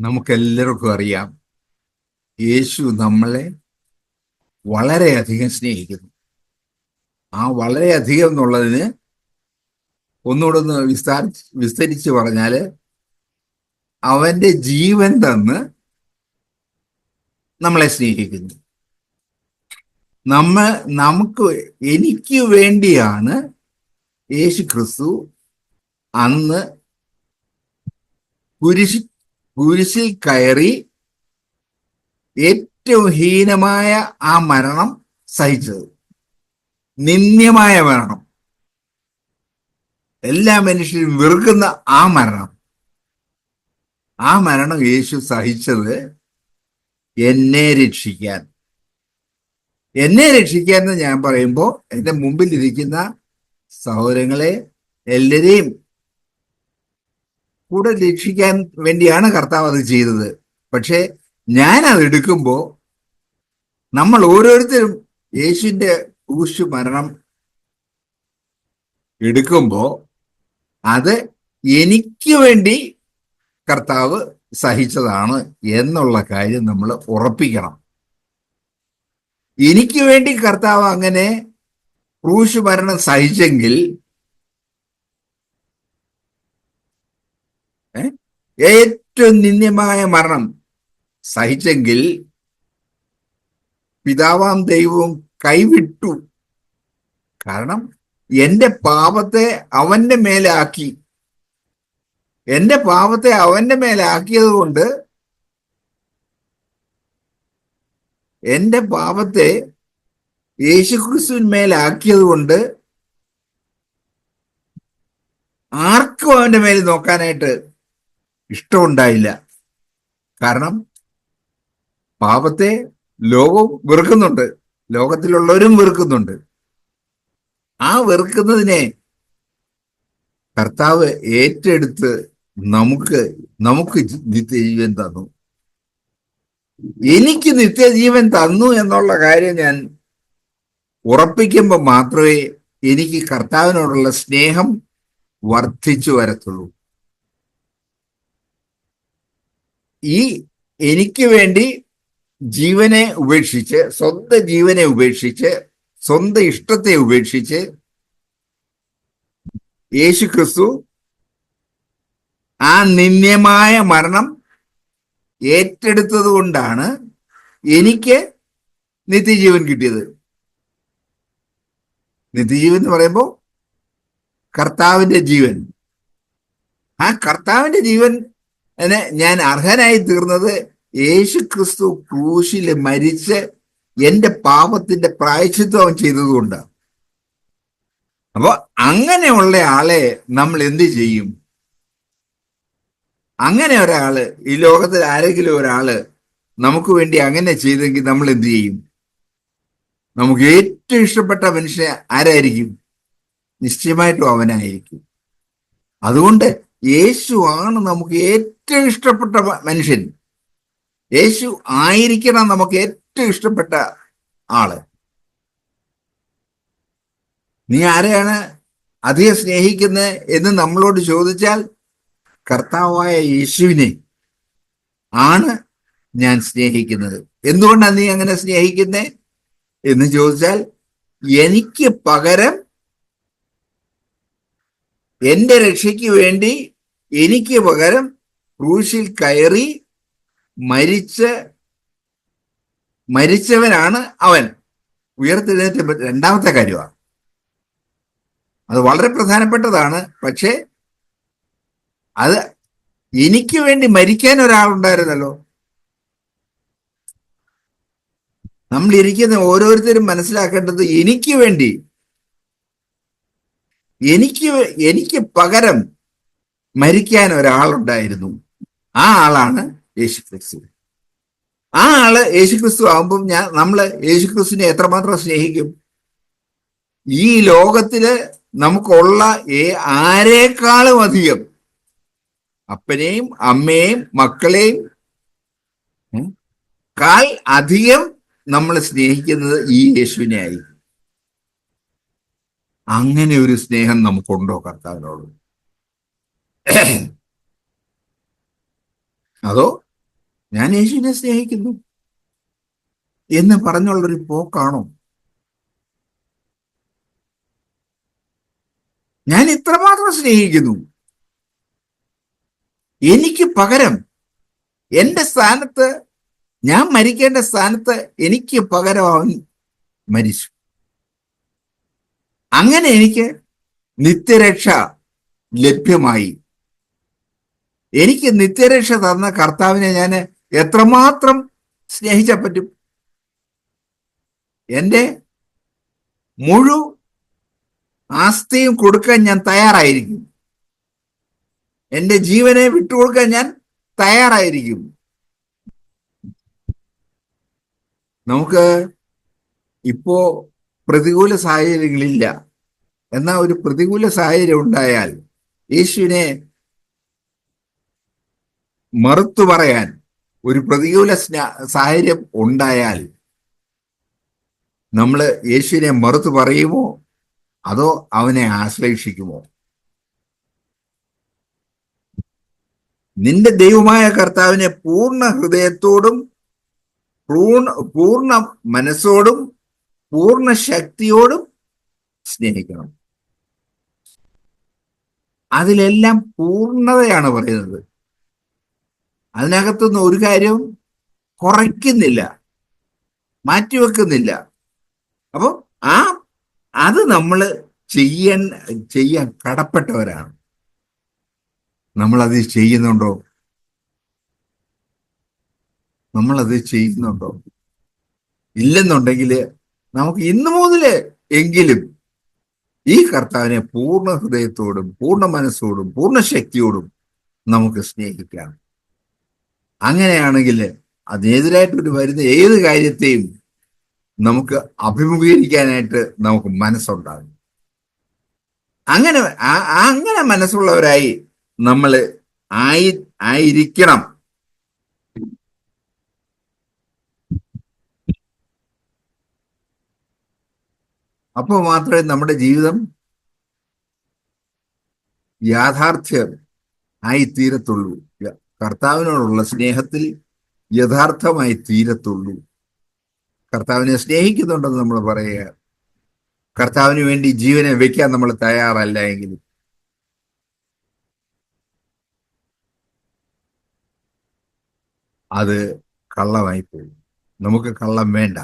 നമുക്കെല്ലാവർക്കും അറിയാം, യേശു നമ്മളെ വളരെയധികം സ്നേഹിക്കുന്നു. ആ വളരെയധികം എന്നുള്ളതിന് ഒന്നുകൂടെ ഒന്ന് വിസ്തരിച്ച് പറഞ്ഞാൽ, അവന്റെ ജീവൻ തന്ന് നമ്മളെ സ്നേഹിക്കുന്നു. എനിക്ക് വേണ്ടിയാണ് യേശു ക്രിസ്തു അന്ന് കുരിശിൽ കയറി ഏറ്റവും ഹീനമായ ആ മരണം സഹിച്ചത്. നിന്ദ്യമായ മരണം, എല്ലാ മനുഷ്യരും വെറുക്കുന്ന ആ മരണം യേശു സഹിച്ചത് എന്നെ രക്ഷിക്കാൻ എന്ന് ഞാൻ പറയുമ്പോൾ എൻ്റെ മുമ്പിലിരിക്കുന്ന സഹോദരങ്ങളെ എല്ലാരെയും കൂടെ രക്ഷിക്കാൻ വേണ്ടിയാണ് കർത്താവ് അത് ചെയ്തത്. പക്ഷെ ഞാൻ അത് എടുക്കുമ്പോൾ നമ്മൾ ഓരോരുത്തരും യേശുവിൻ്റെ ക്രൂശ് മരണം എടുക്കുമ്പോൾ അത് എനിക്ക് വേണ്ടി കർത്താവ് സഹിച്ചതാണ് എന്നുള്ള കാര്യം നമ്മൾ ഉറപ്പിക്കണം. എനിക്ക് വേണ്ടി കർത്താവ് അങ്ങനെ ക്രൂശ് മരണം സഹിച്ചെങ്കിൽ ഏറ്റവും നിന്ദ്യമായ മരണം സഹിച്ചെങ്കിൽ പിതാവാം ദൈവവും കൈവിട്ടു. കാരണം എൻ്റെ പാപത്തെ അവന്റെ മേലെ ആക്കി. എൻ്റെ പാപത്തെ അവന്റെ മേലെ ആക്കിയത് കൊണ്ട്, എൻ്റെ പാപത്തെ യേശുക്രിസ്തുവിൻ മേലാക്കിയത് കൊണ്ട് ആർക്കും അവന്റെ മേൽ നോക്കാനായിട്ട് ഇഷ്ടമുണ്ടായില്ല. കാരണം പാപത്തെ ലോകവും വെറുക്കുന്നുണ്ട്, ലോകത്തിലുള്ളവരും വെറുക്കുന്നുണ്ട്. ആ വെറുക്കുന്നതിനെ കർത്താവ് ഏറ്റെടുത്ത് നമുക്ക് നിത്യജീവൻ തന്നു. എനിക്ക് നിത്യജീവൻ തന്നു എന്നുള്ള കാര്യം ഞാൻ ഉറപ്പിക്കുമ്പോൾ മാത്രമേ എനിക്ക് കർത്താവിനോടുള്ള സ്നേഹം വർദ്ധിച്ചു വരത്തുള്ളൂ. ഈ എനിക്ക് വേണ്ടി ജീവനെ ഉപേക്ഷിച്ച്, സ്വന്തം ജീവനെ ഉപേക്ഷിച്ച്, സ്വന്തം ഇഷ്ടത്തെ ഉപേക്ഷിച്ച് യേശു ക്രിസ്തു ആ നിന്ദ്യമായ മരണം ഏറ്റെടുത്തത് കൊണ്ടാണ് എനിക്ക് നിത്യജീവൻ കിട്ടിയത്. നിത്യജീവൻ എന്ന് പറയുമ്പോൾ കർത്താവിന്റെ ജീവൻ. ആ കർത്താവിന്റെ ജീവൻ ഞാൻ അർഹനായി തീർന്നത് യേശു ക്രിസ്തു ക്രൂശിൽ മരിച്ച് എന്റെ പാപത്തിന്റെ പ്രായശ്ചിത്വം ചെയ്തതുകൊണ്ടാണ്. അപ്പൊ അങ്ങനെയുള്ള ആളെ നമ്മൾ എന്ത് ചെയ്യും? അങ്ങനെ ഒരാള്, ഈ ലോകത്തിൽ ആരെങ്കിലും ഒരാള് നമുക്ക് വേണ്ടി അങ്ങനെ ചെയ്തെങ്കിൽ നമ്മൾ എന്ത് ചെയ്യും? നമുക്ക് ഏറ്റവും ഇഷ്ടപ്പെട്ട മനുഷ്യൻ ആരായിരിക്കും? നിശ്ചയമായിട്ടും അവനായിരിക്കും. അതുകൊണ്ട് യേശു ആണ് നമുക്ക് ഏറ്റവും ഇഷ്ടപ്പെട്ട മനുഷ്യൻ. യേശു ആയിരിക്കണം നമുക്ക് ഏറ്റവും ഇഷ്ടപ്പെട്ട ആള്. നീ ആരെയാണ് അധികം സ്നേഹിക്കുന്നത് എന്ന് നമ്മളോട് ചോദിച്ചാൽ, കർത്താവായ യേശുവിനെ ആണ് ഞാൻ സ്നേഹിക്കുന്നത്. എന്തുകൊണ്ടാണ് നീ അങ്ങനെ സ്നേഹിക്കുന്നത് എന്ന് ചോദിച്ചാൽ, എനിക്ക് പകരം എന്റെ രക്ഷയ്ക്ക് വേണ്ടി എനിക്ക് പകരം ക്രൂശിൽ കയറി മരിച്ചവനാണ് അവൻ. ഉയർത്തെഴുന്നേറ്റ രണ്ടാമത്തെ കാര്യമാണ്. അത് വളരെ പ്രധാനപ്പെട്ടതാണ്. പക്ഷേ അത് എനിക്ക് വേണ്ടി മരിക്കാൻ ഒരാളുണ്ടായിരുന്നല്ലോ. നമ്മൾ ഇരിക്കുന്ന ഓരോരുത്തരും മനസ്സിലാക്കേണ്ടത്, എനിക്ക് പകരം മരിക്കാൻ ഒരാളുണ്ടായിരുന്നു. ആ ആളാണ് യേശുക്രിസ്തു. ആ ആള് യേശുക്രിസ്തു ആകുമ്പം നമ്മള് യേശുക്രിസ്തുവിനെ എത്രമാത്രം സ്നേഹിക്കും? ഈ ലോകത്തില് നമുക്കുള്ള ആരെക്കാളും അധികം, അപ്പനെയും അമ്മയെയും മക്കളെയും കാൽ അധികം നമ്മൾ സ്നേഹിക്കുന്നത് ഈ യേശുവിനെ ആയിരിക്കും. അങ്ങനെ ഒരു സ്നേഹം നമുക്കുണ്ടോ കർത്താവിനോട്? അതോ ഞാൻ യേശുവിനെ സ്നേഹിക്കുന്നു എന്ന് പറഞ്ഞുള്ളൊരു പോക്കാണോ? ഞാൻ ഇത്രമാത്രം സ്നേഹിക്കുന്നു, എനിക്ക് പകരം എന്റെ സ്ഥാനത്ത്, ഞാൻ മരിക്കേണ്ട സ്ഥാനത്ത് എനിക്ക് പകരം അവൻ മരിച്ചു. അങ്ങനെ എനിക്ക് നിത്യരക്ഷ ലഭ്യമായി. എനിക്ക് നിത്യരക്ഷ തന്ന കർത്താവിനെ ഞാൻ എത്രമാത്രം സ്നേഹിച്ചാൽ പറ്റും? എൻ്റെ മുഴു ആസ്തിയും കൊടുക്കാൻ ഞാൻ തയ്യാറായിരിക്കും. എൻ്റെ ജീവനെ വിട്ടുകൊടുക്കാൻ ഞാൻ തയ്യാറായിരിക്കും. നമുക്ക് ഇപ്പോ പ്രതികൂല സാഹചര്യങ്ങളില്ല. എന്നാൽ ഒരു പ്രതികൂല സാഹചര്യം ഉണ്ടായാൽ യേശുവിനെ മറുത്തു പറയാൻ ഒരു പ്രതികൂല സാഹചര്യം ഉണ്ടായാൽ നമ്മൾ യേശുവിനെ മറുത്തു പറയുമോ അതോ അവനെ ആശ്ലേഷിക്കുമോ? നിന്റെ ദൈവമായ കർത്താവിനെ പൂർണ്ണ ഹൃദയത്തോടും പൂർണ്ണ മനസ്സോടും പൂർണ്ണ ശക്തിയോടും സ്നേഹിക്കണം. അതിലെല്ലാം പൂർണ്ണതയാണ് പറയുന്നത്. അതിനകത്തുനിന്ന് ഒരു കാര്യവും കുറയ്ക്കുന്നില്ല, മാറ്റിവെക്കുന്നില്ല. അപ്പൊ അത് നമ്മൾ ചെയ്യാൻ കടപ്പെട്ടവരാണ്. നമ്മളത് ചെയ്യുന്നുണ്ടോ? നമ്മളത് ചെയ്യുന്നുണ്ടോ? ഇല്ലെന്നുണ്ടെങ്കിൽ നമുക്ക് ഇന്നു മുതൽ എങ്കിലും ഈ കർത്താവിനെ പൂർണ്ണ ഹൃദയത്തോടും പൂർണ്ണ മനസ്സോടും പൂർണ്ണ ശക്തിയോടും നമുക്ക് സ്നേഹിക്കാം. അങ്ങനെയാണെങ്കിൽ അതിനെതിരായിട്ട് വരുന്ന ഏത് കാര്യത്തെയും നമുക്ക് അഭിമുഖീകരിക്കാനായിട്ട് നമുക്ക് മനസ്സുണ്ടാകും. അങ്ങനെ മനസ്സുള്ളവരായി നമ്മൾ ആയിരിക്കണം. അപ്പോൾ മാത്രമേ നമ്മുടെ ജീവിതം യാഥാർത്ഥ്യം ആയി തീരത്തുള്ളൂ. കർത്താവിനോടുള്ള സ്നേഹത്തിൽ യഥാർത്ഥമായി തീരത്തുള്ളൂ. കർത്താവിനെ സ്നേഹിക്കുന്നുണ്ടെന്ന് നമ്മൾ പറയുക, കർത്താവിന് വേണ്ടി ജീവനെ വെക്കാൻ നമ്മൾ തയ്യാറല്ല എങ്കിൽ അത് കള്ളമായി പോകും. നമുക്ക് കള്ളം വേണ്ട.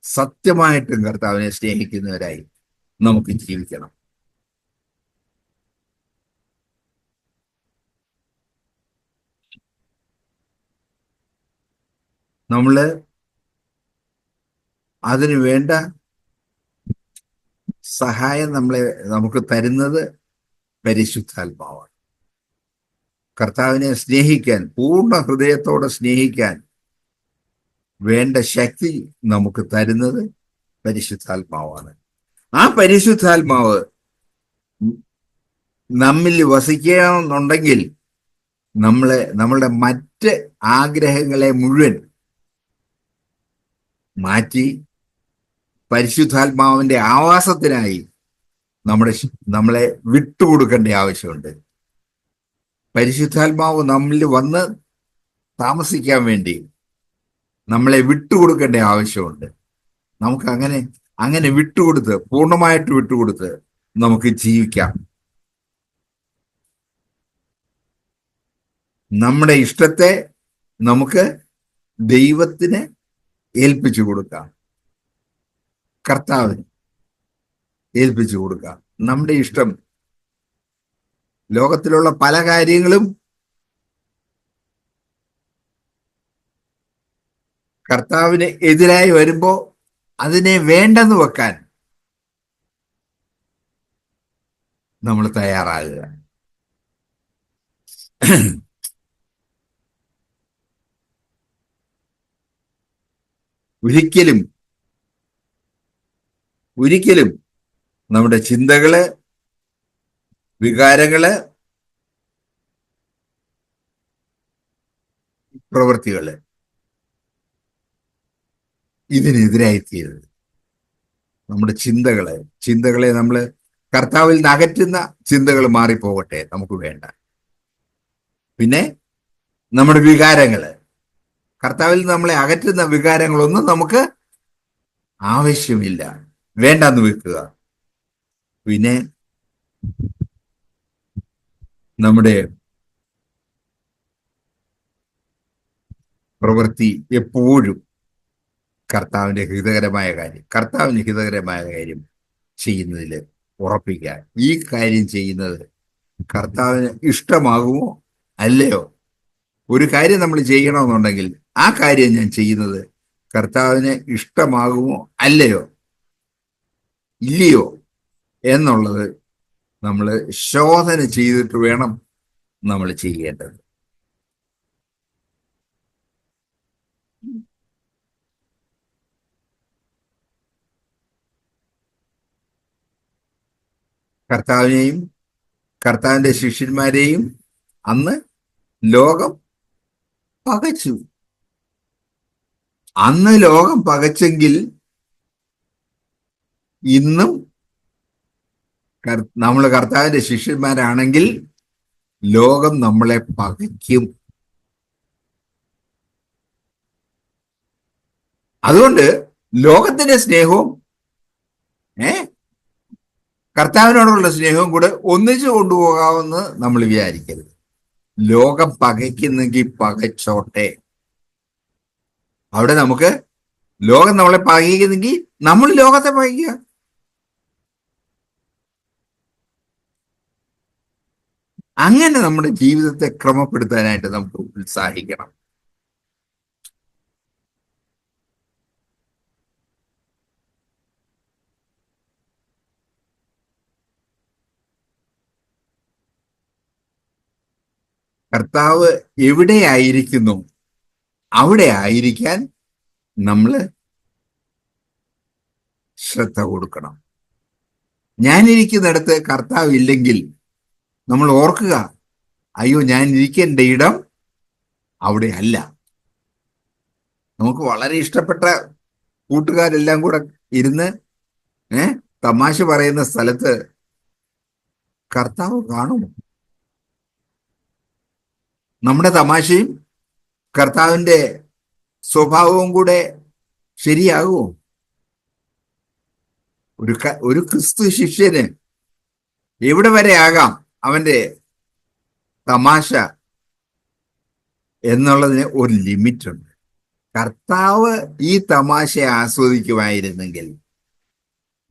സത്യമായിട്ടും കർത്താവിനെ സ്നേഹിക്കുന്നവരായി നമുക്ക് ജീവിക്കണം. നമ്മള് അതിനു വേണ്ട സഹായം നമുക്ക് തരുന്നത് പരിശുദ്ധാത്മാവാണ്. കർത്താവിനെ സ്നേഹിക്കാൻ, പൂർണ്ണ ഹൃദയത്തോടെ സ്നേഹിക്കാൻ വേണ്ട ശക്തി നമുക്ക് തരുന്നത് പരിശുദ്ധാത്മാവാണ്. ആ പരിശുദ്ധാത്മാവ് നമ്മിൽ വസിക്കണമെന്നുണ്ടെങ്കിൽ നമ്മളുടെ മറ്റ് ആഗ്രഹങ്ങളെ മുഴുവൻ മാറ്റി പരിശുദ്ധാത്മാവിന്റെ ആവാസത്തിനായി നമ്മളെ വിട്ടുകൊടുക്കേണ്ട ആവശ്യമുണ്ട്. പരിശുദ്ധാത്മാവ് നമ്മിൽ വന്ന് താമസിക്കാൻ വേണ്ടി നമ്മളെ വിട്ടുകൊടുക്കേണ്ട ആവശ്യമുണ്ട്. നമുക്ക് അങ്ങനെ വിട്ടുകൊടുത്ത്, പൂർണ്ണമായിട്ട് വിട്ടുകൊടുത്ത് നമുക്ക് ജീവിക്കാം. നമ്മുടെ ഇഷ്ടത്തെ നമുക്ക് ദൈവത്തിന് ഏൽപ്പിച്ചു കൊടുക്കാം, കർത്താവിന് ഏൽപ്പിച്ചു കൊടുക്കാം. നമ്മുടെ ഇഷ്ടം, ലോകത്തിലുള്ള പല കാര്യങ്ങളും കർത്താവിന് എതിരായി വരുമ്പോ അതിനെ വേണ്ടെന്ന് വെക്കാൻ നമ്മൾ തയ്യാറാകുക. ഒരിക്കലും നമ്മുടെ ചിന്തകള്, വികാരങ്ങള്, പ്രവൃത്തികള് ഇതിനെതിരായി തീരുന്നത്. നമ്മുടെ ചിന്തകളെ നമ്മൾ കർത്താവിൽ നിന്ന് അകറ്റുന്ന ചിന്തകൾ മാറിപ്പോകട്ടെ, നമുക്ക് വേണ്ട. പിന്നെ നമ്മുടെ വികാരങ്ങള്, കർത്താവിൽ നമ്മളെ അകറ്റുന്ന വികാരങ്ങളൊന്നും നമുക്ക് ആവശ്യമില്ല, വേണ്ടെന്ന് വെക്കുക. പിന്നെ നമ്മുടെ പ്രവൃത്തി എപ്പോഴും കർത്താവിന് ഹിതകരമായ കാര്യം ചെയ്യുന്നതിൽ ഉറപ്പിക്കുക. ഈ കാര്യം ചെയ്യുന്നത് കർത്താവിന് ഇഷ്ടമാകുമോ അല്ലയോ? ഒരു കാര്യം നമ്മൾ ചെയ്യണമെന്നുണ്ടെങ്കിൽ ആ കാര്യം ഞാൻ ചെയ്യുന്നത് കർത്താവിന് ഇഷ്ടമാകുമോ അല്ലയോ, ഇല്ലയോ എന്നുള്ളത് നമ്മൾ ശോധന ചെയ്തിട്ട് വേണം നമ്മൾ ചെയ്യേണ്ടത്. കർത്താവിനെയും കർത്താവിന്റെ ശിഷ്യന്മാരെയും അന്ന് ലോകം പകച്ചു. അന്ന് ലോകം പകച്ചെങ്കിൽ ഇന്നും നമ്മൾ കർത്താവിന്റെ ശിഷ്യന്മാരാണെങ്കിൽ ലോകം നമ്മളെ പകയ്ക്കും. അതുകൊണ്ട് ലോകത്തിന്റെ സ്നേഹവും കർത്താവിനോടുള്ള സ്നേഹവും കൂടെ ഒന്നിച്ചു കൊണ്ടുപോകാമെന്ന് നമ്മൾ വിചാരിക്കരുത്. ലോകം പകയ്ക്കുന്നെങ്കിൽ പകച്ചോട്ടെ. അവിടെ നമുക്ക് ലോകം നമ്മളെ പകയ്ക്കുന്നെങ്കിൽ നമ്മൾ ലോകത്തെ പകയ്ക്കുക. അങ്ങനെ നമ്മുടെ ജീവിതത്തെ ക്രമപ്പെടുത്താനായിട്ട് നമുക്ക് ഉത്സാഹിക്കണം. കർത്താവ് എവിടെയായിരിക്കുന്നു അവിടെ ആയിരിക്കാൻ നമ്മൾ ശ്രദ്ധ കൊടുക്കണം. ഞാനിരിക്കുന്നിടത്ത് കർത്താവ് ഇല്ലെങ്കിൽ നമ്മൾ ഓർക്കുക, അയ്യോ ഞാൻ ഇരിക്കേണ്ട ഇടം അവിടെ അല്ല. നമുക്ക് വളരെ ഇഷ്ടപ്പെട്ട കൂട്ടുകാരെല്ലാം കൂടെ ഇരുന്ന് തമാശ പറയുന്ന സ്ഥലത്ത് കർത്താവ് കാണുമോ? നമ്മുടെ തമാശയും കർത്താവിന്റെ സ്വഭാവവും കൂടെ ശരിയാകുമോ? ഒരു ക്രിസ്തു ശിഷ്യന് എവിടെ വരെ ആകാം അവന്റെ തമാശ എന്നുള്ളതിന് ഒരു ലിമിറ്റ് ഉണ്ട്. കർത്താവ് ഈ തമാശയെ ആസ്വദിക്കുമായിരുന്നെങ്കിൽ,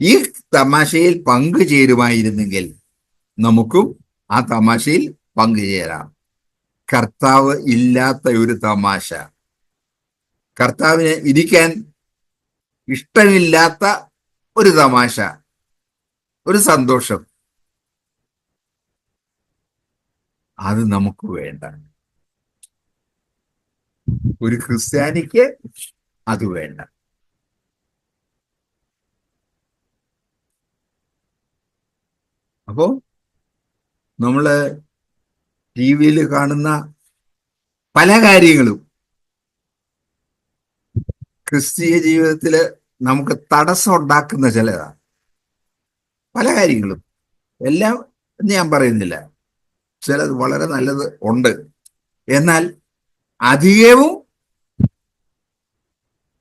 ഈ തമാശയിൽ പങ്കുചേരുമായിരുന്നെങ്കിൽ നമുക്കും ആ തമാശയിൽ പങ്കുചേരാം. കർത്താവ് ഇല്ലാത്ത ഒരു തമാശ, കർത്താവിന് ഇരിക്കാൻ ഇഷ്ടമില്ലാത്ത ഒരു തമാശ, ഒരു സന്തോഷം, അത് നമുക്ക് വേണ്ട. ഒരു ക്രിസ്ത്യാനിക്ക് അത് വേണ്ട. അപ്പോ നമ്മള് ടി വിയിൽ കാണുന്ന പല കാര്യങ്ങളും ക്രിസ്തീയ ജീവിതത്തില് നമുക്ക് തടസ്സം ഉണ്ടാക്കുന്ന ചിലതാണ്. പല കാര്യങ്ങളും, എല്ലാം ഞാൻ പറയുന്നില്ല, ചിലത് വളരെ നല്ലത് ഉണ്ട്. എന്നാൽ അധികവും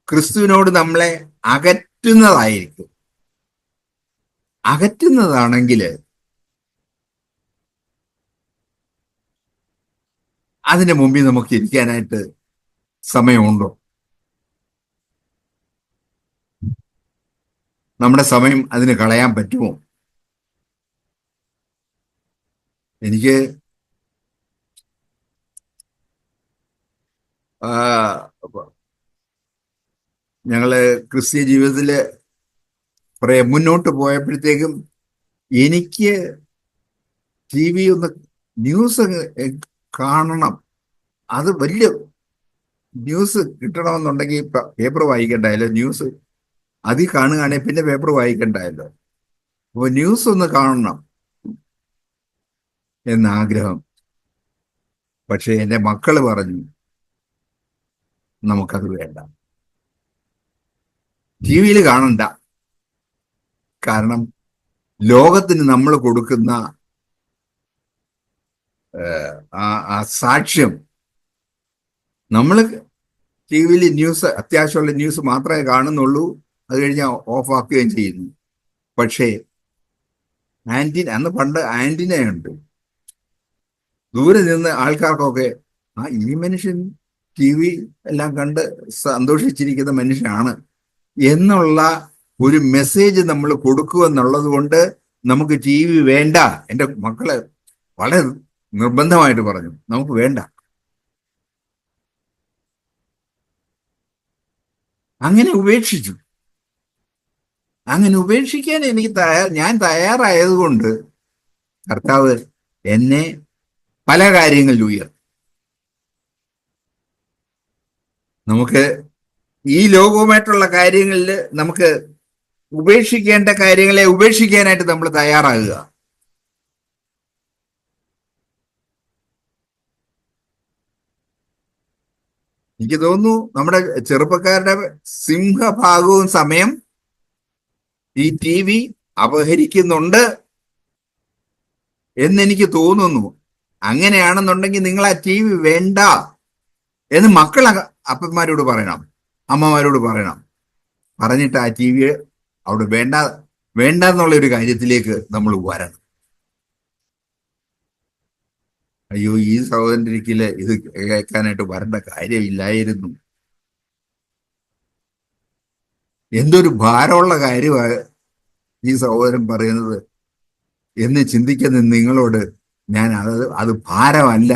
ക്രിസ്തുവിനോട് നമ്മളെ അകറ്റുന്നതായിരിക്കും. അകറ്റുന്നതാണെങ്കിൽ അതിന്റെ മുമ്പിൽ നമുക്ക് ഇരിക്കാനായിട്ട് സമയമുണ്ടോ? നമ്മുടെ സമയം അതിന് കളയാൻ പറ്റുമോ? എനിക്ക് ഞങ്ങള് ക്രിസ്തീയ ജീവിതത്തില് കുറെ മുന്നോട്ട് പോയപ്പോഴത്തേക്കും എനിക്ക് ടി വി ഒന്ന് ന്യൂസ് കാണണം, അത് വലിയ ന്യൂസ് കിട്ടണമെന്നുണ്ടെങ്കിൽ പേപ്പർ വായിക്കണ്ടായല്ലോ, ന്യൂസ് അതിൽ കാണുകയാണെങ്കിൽ പിന്നെ പേപ്പർ വായിക്കണ്ടായല്ലോ. അപ്പൊ ന്യൂസ് ഒന്ന് കാണണം എന്നാഗ്രഹം. പക്ഷെ എൻ്റെ മക്കള് പറഞ്ഞു നമുക്കത് വേണ്ട, ടി വിയിൽ കാണണ്ട. കാരണം ലോകത്തിന് നമ്മൾ കൊടുക്കുന്ന ആ സാക്ഷ്യം, നമ്മൾ ടി വിയിൽ ന്യൂസ്, അത്യാവശ്യമുള്ള ന്യൂസ് മാത്രമേ കാണുന്നുള്ളൂ. അത് കഴിഞ്ഞാൽ ഓഫ് ആക്കുകയും ചെയ്യുന്നു. പക്ഷേ ആന്റിന, അന്ന് പണ്ട് ആന്റിനയുണ്ട്. ദൂരെ നിന്ന് ആൾക്കാർക്കൊക്കെ ഈ മനുഷ്യൻ ടി വി എല്ലാം കണ്ട് സന്തോഷിച്ചിരിക്കുന്ന മനുഷ്യനാണ് എന്നുള്ള ഒരു മെസ്സേജ് നമ്മൾ കൊടുക്കുക എന്നുള്ളത് കൊണ്ട് നമുക്ക് ടി വി വേണ്ട. എൻ്റെ മക്കള് വളരെ നിർബന്ധമായിട്ട് പറഞ്ഞു, നമുക്ക് വേണ്ട. അങ്ങനെ ഉപേക്ഷിച്ചു. അങ്ങനെ ഉപേക്ഷിക്കാൻ ഞാൻ തയ്യാറായതുകൊണ്ട് കർത്താവ് എന്നെ പല കാര്യങ്ങളിൽ ഉയർത്തി. നമുക്ക് ഈ ലോകവുമായിട്ടുള്ള കാര്യങ്ങളിൽ നമുക്ക് ഉപേക്ഷിക്കേണ്ട കാര്യങ്ങളെ ഉപേക്ഷിക്കാനായിട്ട് നമ്മൾ തയ്യാറാകുക. എനിക്ക് തോന്നുന്നു നമ്മുടെ ചെറുപ്പക്കാരുടെ സിംഹഭാഗവും സമയം ഈ ടി വി അപഹരിക്കുന്നുണ്ട് എന്നെനിക്ക് തോന്നുന്നു. അങ്ങനെയാണെന്നുണ്ടെങ്കിൽ നിങ്ങൾ ആ ടി വി വേണ്ട എന്ന് മക്കൾ അപ്പന്മാരോട് പറയണം, അമ്മമാരോട് പറയണം. പറഞ്ഞിട്ട് ആ ടി വി അവിടെ വേണ്ട എന്നുള്ള ഒരു കാര്യത്തിലേക്ക് നമ്മൾ വരണം. അയ്യോ, ഈ സഹോദരനിക്കില് ഇത് കേൾക്കാനായിട്ട് വരേണ്ട കാര്യമില്ലായിരുന്നു, എന്തൊരു ഭാരമുള്ള കാര്യമാണ് ഈ സഹോദരൻ പറയുന്നത് എന്ന് ചിന്തിക്കുന്ന നിങ്ങളോട് ഞാൻ അത് ഭാരമല്ല,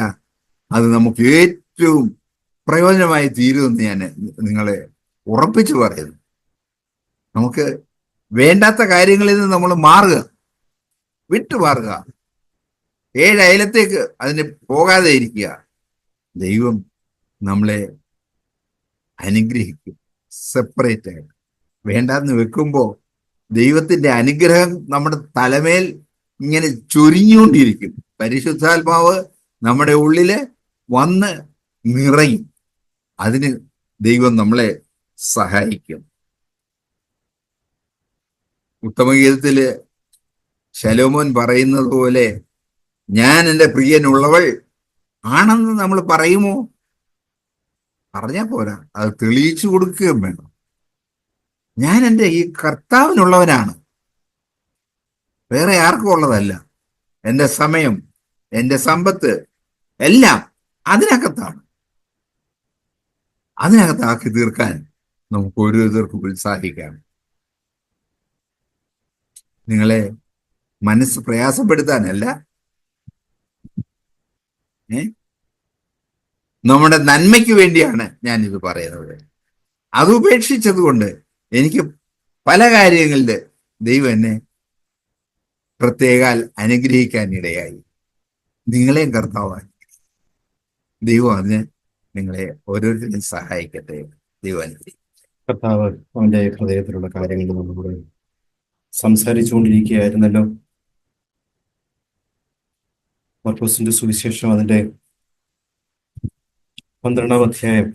അത് നമുക്ക് ഏറ്റവും പ്രയോജനമായി തീരുമെന്ന് ഞാൻ നിങ്ങളെ ഉറപ്പിച്ചു പറയുന്നു. നമുക്ക് വേണ്ടാത്ത കാര്യങ്ങളിൽ നിന്ന് നമ്മൾ മാറുക, വിട്ടുമാറുക, 7 അയലത്തേക്ക് അതിന് പോകാതെ ഇരിക്കുക. ദൈവം നമ്മളെ അനുഗ്രഹിക്കും. സെപ്പറേറ്റ് ആയിട്ട് വേണ്ടാന്ന് വെക്കുമ്പോൾ ദൈവത്തിന്റെ അനുഗ്രഹം നമ്മുടെ തലമേൽ ഇങ്ങനെ ചൊരിഞ്ഞുകൊണ്ടിരിക്കും. പരിശുദ്ധാത്മാവ് നമ്മുടെ ഉള്ളില് വന്ന് നിറയും. അതിന് ദൈവം നമ്മളെ സഹായിക്കും. ഉത്തമഗീതത്തില് ശലോമോൻ പറയുന്നത് പോലെ, ഞാൻ എൻ്റെ പ്രിയനുള്ളവൾ ആണെന്ന് നമ്മൾ പറയുമോ? പറഞ്ഞാൽ പോരാ, അത് തെളിയിച്ചു കൊടുക്കുകയും വേണം. ഞാൻ എൻ്റെ ഈ കർത്താവിനുള്ളവനാണ്, വേറെ ആർക്കും ഉള്ളതല്ല. എൻ്റെ സമയം, എൻ്റെ സമ്പത്ത് എല്ലാം അതിനകത്താണ്. അതിനകത്താക്കി തീർക്കാൻ നമുക്ക് ഓരോരുത്തർക്കും ഉത്സാഹിക്കാം. നിങ്ങളെ മനസ്സ് പ്രയാസപ്പെടുത്താനല്ല, നമ്മുടെ നന്മയ്ക്ക് വേണ്ടിയാണ് ഞാൻ ഇത് പറയുന്നത്. അത് ഉപേക്ഷിച്ചത് കൊണ്ട് എനിക്ക് പല കാര്യങ്ങളിൽ ദൈവം എന്നെ പ്രത്യേകാൽ അനുഗ്രഹിക്കാൻ ഇടയായി. നിങ്ങളെയും കർത്താവാൻ ദൈവം അതിന് നിങ്ങളെ ഓരോരുത്തരും സഹായിക്കട്ടെ. ദൈവം അനുഗ്രഹിക്കും. കർത്താവ് അവന്റെ ഹൃദയത്തിലുള്ള കാര്യങ്ങൾ നമ്മളോട് സംസാരിച്ചുകൊണ്ടിരിക്കുകയായിരുന്നല്ലോ. മർക്കോസിന്റെ സുവിശേഷം അതിന്റെ 12-ാം അധ്യായം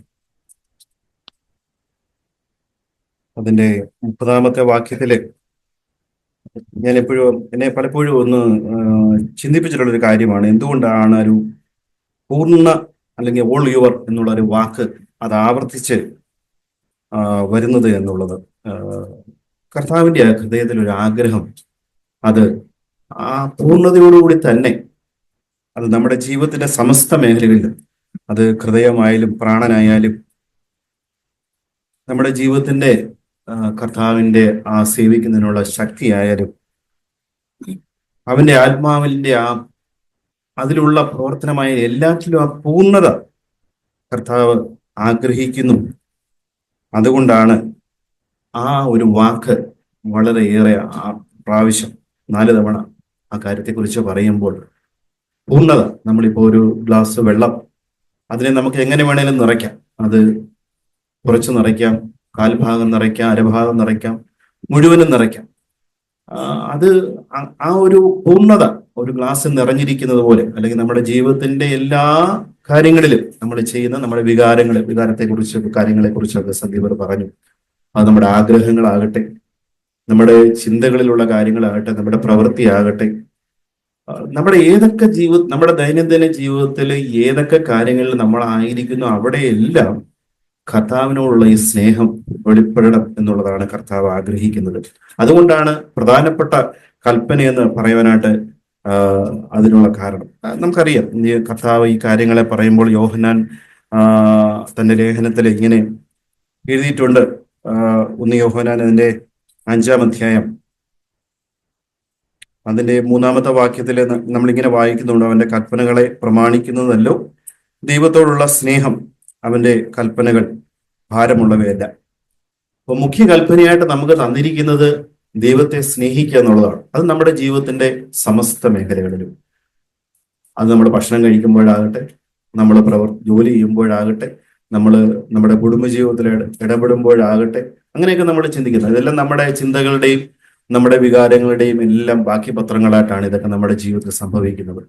അതിന്റെ 30-ാമത്തെ വാക്യത്തില് ഞാൻ എന്നെ പലപ്പോഴും ഒന്ന് ചിന്തിപ്പിച്ചിട്ടുള്ളൊരു കാര്യമാണ്, എന്തുകൊണ്ടാണ് ഒരു പൂർണ്ണ അല്ലെങ്കിൽ ഓൾ യുവർ എന്നുള്ള ഒരു വാക്ക് അത് ആവർത്തിച്ച് വരുന്നത് എന്നുള്ളത്. കർത്താവിന്റെ ഹൃദയത്തിൽ ഒരു ആഗ്രഹം, അത് ആ പൂർണ്ണതയോടുകൂടി തന്നെ അത് നമ്മുടെ ജീവിതത്തിന്റെ സമസ്ത മേഖലകളിലും, അത് ഹൃദയമായാലും പ്രാണനായാലും നമ്മുടെ ജീവിതത്തിന്റെ കർത്താവിന്റെ ആ സേവിക്കുന്നതിനുള്ള ശക്തിയായാലും അവന്റെ ആത്മാവിന്റെ അതിലുള്ള പ്രവർത്തനമായ എല്ലാറ്റിലും ആ പൂർണ്ണത കർത്താവ് ആഗ്രഹിക്കുന്നു. അതുകൊണ്ടാണ് ആ ഒരു വാക്ക് വളരെയേറെ പ്രാവശ്യം 4 തവണ ആ കാര്യത്തെക്കുറിച്ച് പറയുമ്പോൾ പൂർണ്ണത. നമ്മളിപ്പോ ഒരു ഗ്ലാസ് വെള്ളം, അതിനെ നമുക്ക് എങ്ങനെ വേണേലും നിറയ്ക്കാം. അത് കുറച്ച് നിറയ്ക്കാം, 1/4 നിറയ്ക്കാം, അരഭാഗം നിറയ്ക്കാം, മുഴുവനും നിറയ്ക്കാം. അത് ആ ഒരു പൂർണ്ണത ഒരു ഗ്ലാസ് നിറഞ്ഞിരിക്കുന്നത് പോലെ, അല്ലെങ്കിൽ നമ്മുടെ ജീവിതത്തിന്റെ എല്ലാ കാര്യങ്ങളിലും നമ്മൾ ചെയ്യുന്ന നമ്മുടെ വികാരത്തെക്കുറിച്ചൊക്കെ കാര്യങ്ങളെക്കുറിച്ചൊക്കെ സന്ദീപർ പറഞ്ഞു. അത് നമ്മുടെ ആഗ്രഹങ്ങളാകട്ടെ, നമ്മുടെ ചിന്തകളിലുള്ള കാര്യങ്ങളാകട്ടെ, നമ്മുടെ പ്രവൃത്തിയാകട്ടെ, നമ്മുടെ നമ്മുടെ ദൈനംദിന ജീവിതത്തിൽ ഏതൊക്കെ കാര്യങ്ങളിൽ നമ്മളായിരിക്കുന്നു അവിടെയെല്ലാം കർത്താവിനോടുള്ള ഈ സ്നേഹം വെളിപ്പെടണം എന്നുള്ളതാണ് കർത്താവ് ആഗ്രഹിക്കുന്നത്. അതുകൊണ്ടാണ് പ്രധാനപ്പെട്ട കൽപ്പനയെന്ന് പറയുവാനായിട്ട് അതിനുള്ള കാരണം. നമുക്കറിയാം, ഈ കർത്താവ് ഈ കാര്യങ്ങളെ പറയുമ്പോൾ യോഹന്നാൻ തന്റെ ലേഖനത്തിൽ ഇങ്ങനെ എഴുതിയിട്ടുണ്ട്. 1 യോഹന്നാൻ അതിന്റെ 5-ാം അധ്യായം അതിന്റെ 3-ാമത്തെ വാക്യത്തിൽ നമ്മളിങ്ങനെ വായിക്കുന്നുണ്ട്: അവന്റെ കൽപ്പനകളെ പ്രമാണിക്കുന്നതല്ലോ ദൈവത്തോടുള്ള സ്നേഹം, അവന്റെ കൽപ്പനകൾ ഭാരമുള്ളവയല്ല. അപ്പൊ മുഖ്യ കൽപ്പനയായിട്ട് നമുക്ക് തന്നിരിക്കുന്നത് ദൈവത്തെ സ്നേഹിക്കുക എന്നുള്ളതാണ്. അത് നമ്മുടെ ജീവിതത്തിന്റെ സമസ്ത മേഖലകളിലും, അത് നമ്മൾ ഭക്ഷണം കഴിക്കുമ്പോഴാകട്ടെ, നമ്മൾ ജോലി ചെയ്യുമ്പോഴാകട്ടെ, നമ്മൾ നമ്മുടെ കുടുംബജീവിതത്തിൽ ഇടപെടുമ്പോഴാകട്ടെ, അങ്ങനെയൊക്കെ നമ്മൾ ചിന്തിക്കുന്നത്. ഇതെല്ലാം നമ്മുടെ ചിന്തകളുടെയും നമ്മുടെ വികാരങ്ങളുടെയും എല്ലാം ബാക്കി പത്രങ്ങളായിട്ടാണ് ഇതൊക്കെ നമ്മുടെ ജീവിതത്തിൽ സംഭവിക്കുന്നത്.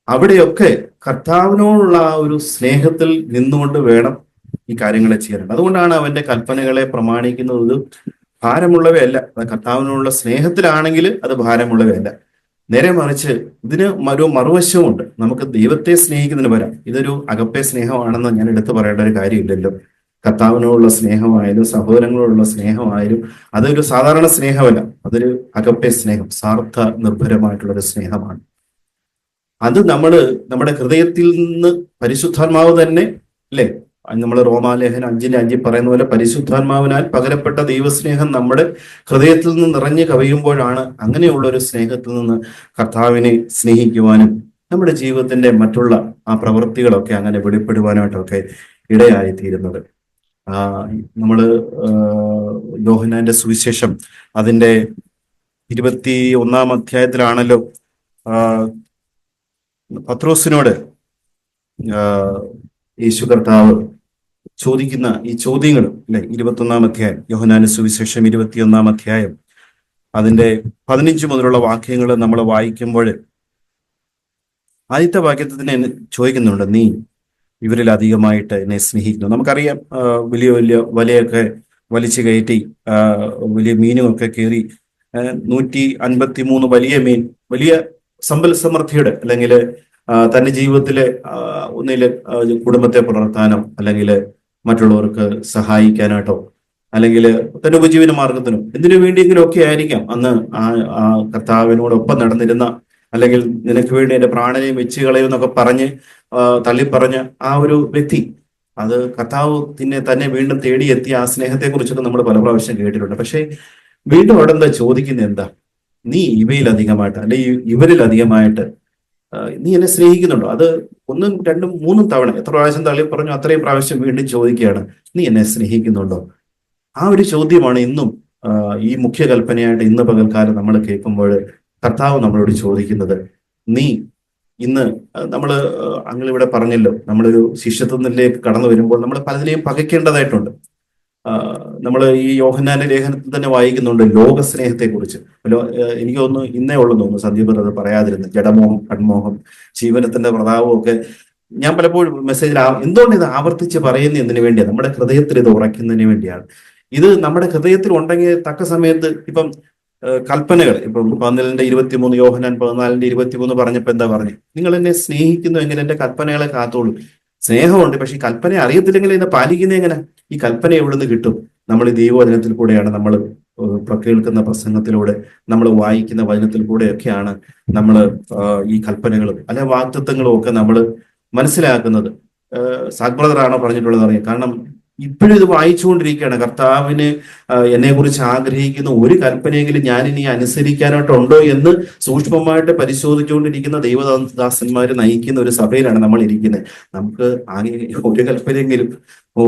അവിടെയൊക്കെ കർത്താവിനോടുള്ള ആ ഒരു സ്നേഹത്തിൽ നിന്നുകൊണ്ട് വേണം ഈ കാര്യങ്ങളെ ചെയ്യാനുണ്ട്. അതുകൊണ്ടാണ് അവന്റെ കൽപ്പനകളെ പ്രമാണിക്കുന്നത് ഭാരമുള്ളവയല്ല. കർത്താവിനോടുള്ള സ്നേഹത്തിലാണെങ്കിൽ അത് ഭാരമുള്ളവയല്ല. നേരെ മറിച്ച് ഇതിന് ഒരു മറുവശവുമുണ്ട്. നമുക്ക് ദൈവത്തെ സ്നേഹിക്കുന്നതിന് പകരം ഇതൊരു അഗപ്പെ സ്നേഹമാണെന്ന് ഞാൻ എടുത്തു പറയേണ്ട ഒരു കാര്യമില്ലല്ലോ. കർത്താവിനോടുള്ള സ്നേഹമായാലും സഹോദരങ്ങളോടുള്ള സ്നേഹമായാലും അതൊരു സാധാരണ സ്നേഹമല്ല, അതൊരു അഗപ്പെ സ്നേഹം, സ്വാർത്ഥ നിർഭരമായിട്ടുള്ളൊരു സ്നേഹമാണ്. അത് നമ്മുടെ ഹൃദയത്തിൽ നിന്ന് പരിശുദ്ധാത്മാവ് തന്നെ, അല്ലെ, നമ്മൾ റോമാലേഖനം 5:5 പറയുന്ന പോലെ പരിശുദ്ധാത്മാവിനാൽ പകരപ്പെട്ട ദൈവസ്നേഹം നമ്മുടെ ഹൃദയത്തിൽ നിന്ന് നിറഞ്ഞു കവിയുമ്പോഴാണ് അങ്ങനെയുള്ള ഒരു സ്നേഹത്തിൽ നിന്ന് കർത്താവിനെ സ്നേഹിക്കുവാനും നമ്മുടെ ജീവിതത്തിന്റെ മറ്റുള്ള ആ പ്രവൃത്തികളൊക്കെ അങ്ങനെ വെളിപ്പെടുവാനായിട്ടൊക്കെ ഇടയായിത്തീരുന്നത്. നമ്മള് യോഹന്നാന്റെ സുവിശേഷം അതിന്റെ 21-ാം അധ്യായത്തിലാണല്ലോ പത്രോസിനോട് യേശു കർത്താവ് ചോദിക്കുന്ന ഈ ചോദ്യങ്ങൾ, അല്ലെ, 21-ാം അധ്യായം, യോഹന്നാന്റെ സുവിശേഷം 21-ാം അധ്യായം അതിന്റെ 15 മുതലുള്ള വാക്യങ്ങൾ നമ്മൾ വായിക്കുമ്പോൾ ആദ്യത്തെ വാക്യത്തിൽ തന്നെ ചോദിക്കുന്നുണ്ട്: നീ ഇവരിൽ അധികമായിട്ട് എന്നെ സ്നേഹിക്കുന്നു. നമുക്കറിയാം, വലിയ വലിയ വലയൊക്കെ വലിച്ചു കയറ്റി വലിയ മീനുമൊക്കെ കയറി 153 വലിയ മീൻ, വലിയ സമ്പൽ സമൃദ്ധിയുടെ, അല്ലെങ്കിൽ തന്റെ ജീവിതത്തിലെ ഒന്നില് കുടുംബത്തെ പുലർത്താനോ അല്ലെങ്കിൽ മറ്റുള്ളവർക്ക് സഹായിക്കാനായിട്ടോ അല്ലെങ്കിൽ തന്റെ ഉപജീവന മാർഗത്തിനോ എന്തിനു വേണ്ടിയെങ്കിലും ഒക്കെ ആയിരിക്കാം അന്ന് ആ കർത്താവിനോടൊപ്പം നടന്നിരുന്ന, അല്ലെങ്കിൽ നിനക്ക് വേണ്ടി എന്റെ പ്രാണനെയും വെച്ച് കളയുമെന്നൊക്കെ പറഞ്ഞ് തള്ളിപ്പറഞ്ഞ ആ ഒരു വ്യക്തി. അത് കർത്താവ് തന്നെ വീണ്ടും തേടിയെത്തിയ ആ സ്നേഹത്തെ കുറിച്ചൊക്കെ നമ്മൾ പല പ്രാവശ്യം കേട്ടിട്ടുണ്ട്. പക്ഷെ വീണ്ടും അവിടെ എന്താ ചോദിക്കുന്നത്? എന്താ, നീ ഇവയിലധികമായിട്ട് അല്ലെങ്കിൽ ഇവരിലധികമായിട്ട് നീ എന്നെ സ്നേഹിക്കുന്നുണ്ടോ? അത് 1, 2, 3 തവണ എത്ര പ്രാവശ്യം തള്ളി പറഞ്ഞു അത്രയും പ്രാവശ്യം വീണ്ടും ചോദിക്കുകയാണ്, നീ എന്നെ സ്നേഹിക്കുന്നുണ്ടോ? ആ ഒരു ചോദ്യമാണ് ഇന്നും ഈ മുഖ്യ കൽപ്പനയായിട്ട് ഇന്ന് പകൽക്കാലം നമ്മൾ കേൾക്കുമ്പോൾ കർത്താവ് നമ്മളോട് ചോദിക്കുന്നത്. നീ ഇന്ന് ഇവിടെ പറഞ്ഞല്ലോ, നമ്മളൊരു ശിഷ്യത്വത്തിലേക്ക് കടന്നു വരുമ്പോൾ നമ്മൾ പലതിനെയും പകയ്ക്കേണ്ടതായിട്ടുണ്ട്. നമ്മൾ ഈ യോഹന്നാന്റെ ലേഖനത്തിൽ തന്നെ വായിക്കുന്നുണ്ട് ലോകസ്നേഹത്തെ കുറിച്ച്. എനിക്ക് തോന്നുന്നു ഇന്നേ ഉള്ളെന്ന് തോന്നുന്നു സന്ദീപ് അത് പറയാതിരുന്നു. ജഡമോഹം, കൺമോഹം, ജീവനത്തിന്റെ പ്രതാപവും ഒക്കെ ഞാൻ പലപ്പോഴും മെസ്സേജിൽ എന്തുകൊണ്ട് ഇത് ആവർത്തിച്ച് പറയുന്നത് എന്തിനു വേണ്ടിയാണ്? നമ്മുടെ ഹൃദയത്തിൽ ഇത് ഉറയ്ക്കുന്നതിന് വേണ്ടിയാണ്. ഇത് നമ്മുടെ ഹൃദയത്തിൽ ഉണ്ടെങ്കിൽ തക്ക സമയത്ത് ഇപ്പം കൽപ്പനകൾ, ഇപ്പം 14:23, യോഹന്നാൻ 14:23 പറഞ്ഞപ്പോ എന്താ പറഞ്ഞു? നിങ്ങൾ എന്നെ സ്നേഹിക്കുന്നു എങ്ങനെ എന്റെ കൽപ്പനകളെ കാത്തോളൂ. സ്നേഹമുണ്ട്, പക്ഷെ ഈ കൽപ്പന അറിയത്തില്ലെങ്കിൽ ഇതിനെ പാലിക്കുന്നത് എങ്ങനെ? ഈ കൽപ്പന എവിടുന്ന് കിട്ടും? നമ്മൾ ഈ ദൈവവചനത്തിൽ കൂടെയാണ്, നമ്മൾ കേൾക്കുന്ന പ്രസംഗത്തിലൂടെ, നമ്മൾ വായിക്കുന്ന വചനത്തിൽ കൂടെയൊക്കെയാണ് നമ്മൾ ഈ കൽപ്പനകളും അല്ലെ വാഗ്ദത്തങ്ങളും ഒക്കെ നമ്മൾ മനസ്സിലാക്കുന്നത്. സാഗ്ബ്രദറാണോ പറഞ്ഞിട്ടുള്ളത് അറിയാം. കാരണം ഇപ്പോഴും ഇത് വായിച്ചുകൊണ്ടിരിക്കുകയാണ്. കർത്താവിന് എന്നെ കുറിച്ച് ആഗ്രഹിക്കുന്ന ഒരു കൽപ്പനയെങ്കിലും ഞാനിനി അനുസരിക്കാനായിട്ടുണ്ടോ എന്ന് സൂക്ഷ്മമായിട്ട് പരിശോധിച്ചുകൊണ്ടിരിക്കുന്ന ദൈവദാസന്മാര് നയിക്കുന്ന ഒരു സഭയിലാണ് നമ്മൾ ഇരിക്കുന്നത്. നമുക്ക് ആകെ ഒരു കൽപ്പനയെങ്കിലും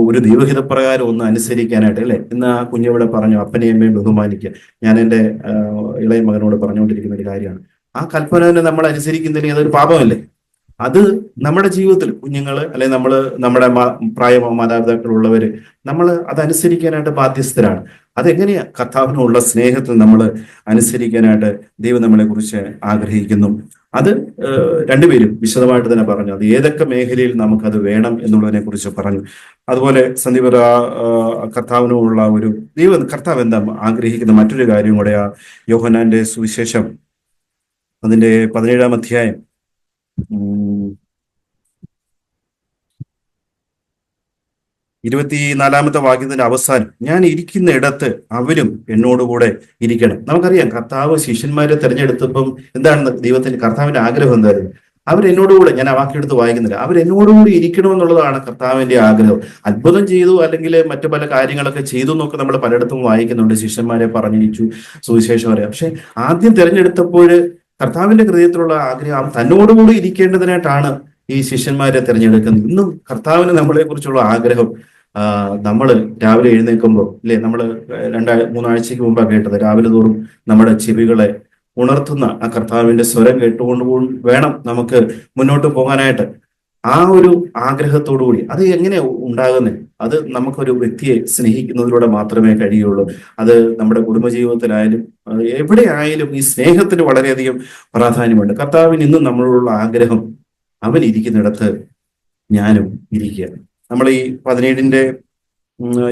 ഒരു ദൈവഹിതപ്രകാരം ഒന്ന് അനുസരിക്കാനായിട്ട്, അല്ലെ? ഇന്ന് ആ കുഞ്ഞവിടെ പറഞ്ഞു, അപ്പനെയും അമ്മയും ബഹുമാനിക്കുക. ഞാൻ എൻ്റെ ഇളയ മകനോട് പറഞ്ഞുകൊണ്ടിരിക്കുന്ന ഒരു കാര്യമാണ്. ആ കൽപ്പന നമ്മൾ അനുസരിക്കുന്നില്ലെങ്കിൽ അതൊരു പാപമല്ലേ? അത് നമ്മുടെ ജീവിതത്തിൽ കുഞ്ഞുങ്ങള്, അല്ലെങ്കിൽ നമ്മുടെ മാതാപിതാക്കളുള്ളവര്, നമ്മൾ അതനുസരിക്കാനായിട്ട് ബാധ്യസ്ഥരാണ്. അതെങ്ങനെയാ? കർത്താവിനുള്ള സ്നേഹത്തിൽ നമ്മൾ അനുസരിക്കാനായിട്ട് ദൈവം നമ്മളെ കുറിച്ച് ആഗ്രഹിക്കുന്നു. അത് രണ്ടുപേരും വിശദമായിട്ട് തന്നെ പറഞ്ഞു. അത് ഏതൊക്കെ മേഖലയിൽ നമുക്കത് വേണം എന്നുള്ളതിനെ കുറിച്ച് പറഞ്ഞു. അതുപോലെ സന്ദീപ് കർത്താവിനുള്ള ഒരു കർത്താവ് എന്താ ആഗ്രഹിക്കുന്ന മറ്റൊരു കാര്യം കൂടെ ആ യോഹന്നാന്റെ സുവിശേഷം അതിന്റെ 17-ാം അധ്യായം 24-ാമത്തെ വാക്യത്തിന്റെ അവസാനം, ഞാൻ ഇരിക്കുന്ന ഇടത്ത് അവരും എന്നോടുകൂടെ ഇരിക്കണം. നമുക്കറിയാം കർത്താവ് ശിഷ്യന്മാരെ തെരഞ്ഞെടുത്തപ്പം എന്താണ് കർത്താവിന്റെ ആഗ്രഹം എന്തായിരുന്നു? അവരെന്നോടുകൂടെ, ഞാൻ ആ വാക്യം എടുത്ത് വായിക്കുന്നില്ല, അവരെന്നോടുകൂടി ഇരിക്കണമെന്നുള്ളതാണ് കർത്താവിന്റെ ആഗ്രഹം. അത്ഭുതം ചെയ്തു അല്ലെങ്കിൽ മറ്റു പല കാര്യങ്ങളൊക്കെ ചെയ്തു എന്നൊക്കെ നമ്മൾ പലയിടത്തും വായിക്കുന്നുണ്ട്. ശിഷ്യന്മാരെ പറഞ്ഞിരിച്ചു, സുവിശേഷം പറയാം. പക്ഷെ ആദ്യം തെരഞ്ഞെടുത്തപ്പോൾ കർത്താവിന്റെ ഹൃദയത്തിലുള്ള ആഗ്രഹം തന്നോടുകൂടി ഇരിക്കേണ്ടതിനായിട്ടാണ് ഈ ശിഷ്യന്മാരെ തിരഞ്ഞെടുക്കുന്നത്. ഇന്നും കർത്താവിന് നമ്മളെ കുറിച്ചുള്ള ആഗ്രഹം, നമ്മൾ രാവിലെ എഴുന്നേൽക്കുമ്പോൾ അല്ലെ, നമ്മൾ 2-3 ആഴ്ചക്ക് മുമ്പാണ് കേട്ടത്, രാവിലെ തോറും നമ്മുടെ ചെവികളെ ഉണർത്തുന്ന ആ കർത്താവിന്റെ സ്വരം കേട്ടുകൊണ്ട് വേണം നമുക്ക് മുന്നോട്ട് പോകാനായിട്ട്. ആ ഒരു ആഗ്രഹത്തോടു കൂടി, അത് എങ്ങനെ ഉണ്ടാകുന്നത്? അത് നമുക്കൊരു വ്യക്തിയെ സ്നേഹിക്കുന്നതിലൂടെ മാത്രമേ കഴിയുള്ളൂ. അത് നമ്മുടെ കുടുംബജീവിതത്തിലായാലും എവിടെ ആയാലും ഈ സ്നേഹത്തിന് വളരെയധികം പ്രാധാന്യമുണ്ട്. കർത്താവിന് ഇന്നും നമ്മളോടുള്ള ആഗ്രഹം, അവൻ ഇരിക്കുന്നിടത്ത് ഞാനും ഇരിക്കുക. നമ്മൾ ഈ 17-ന്റെ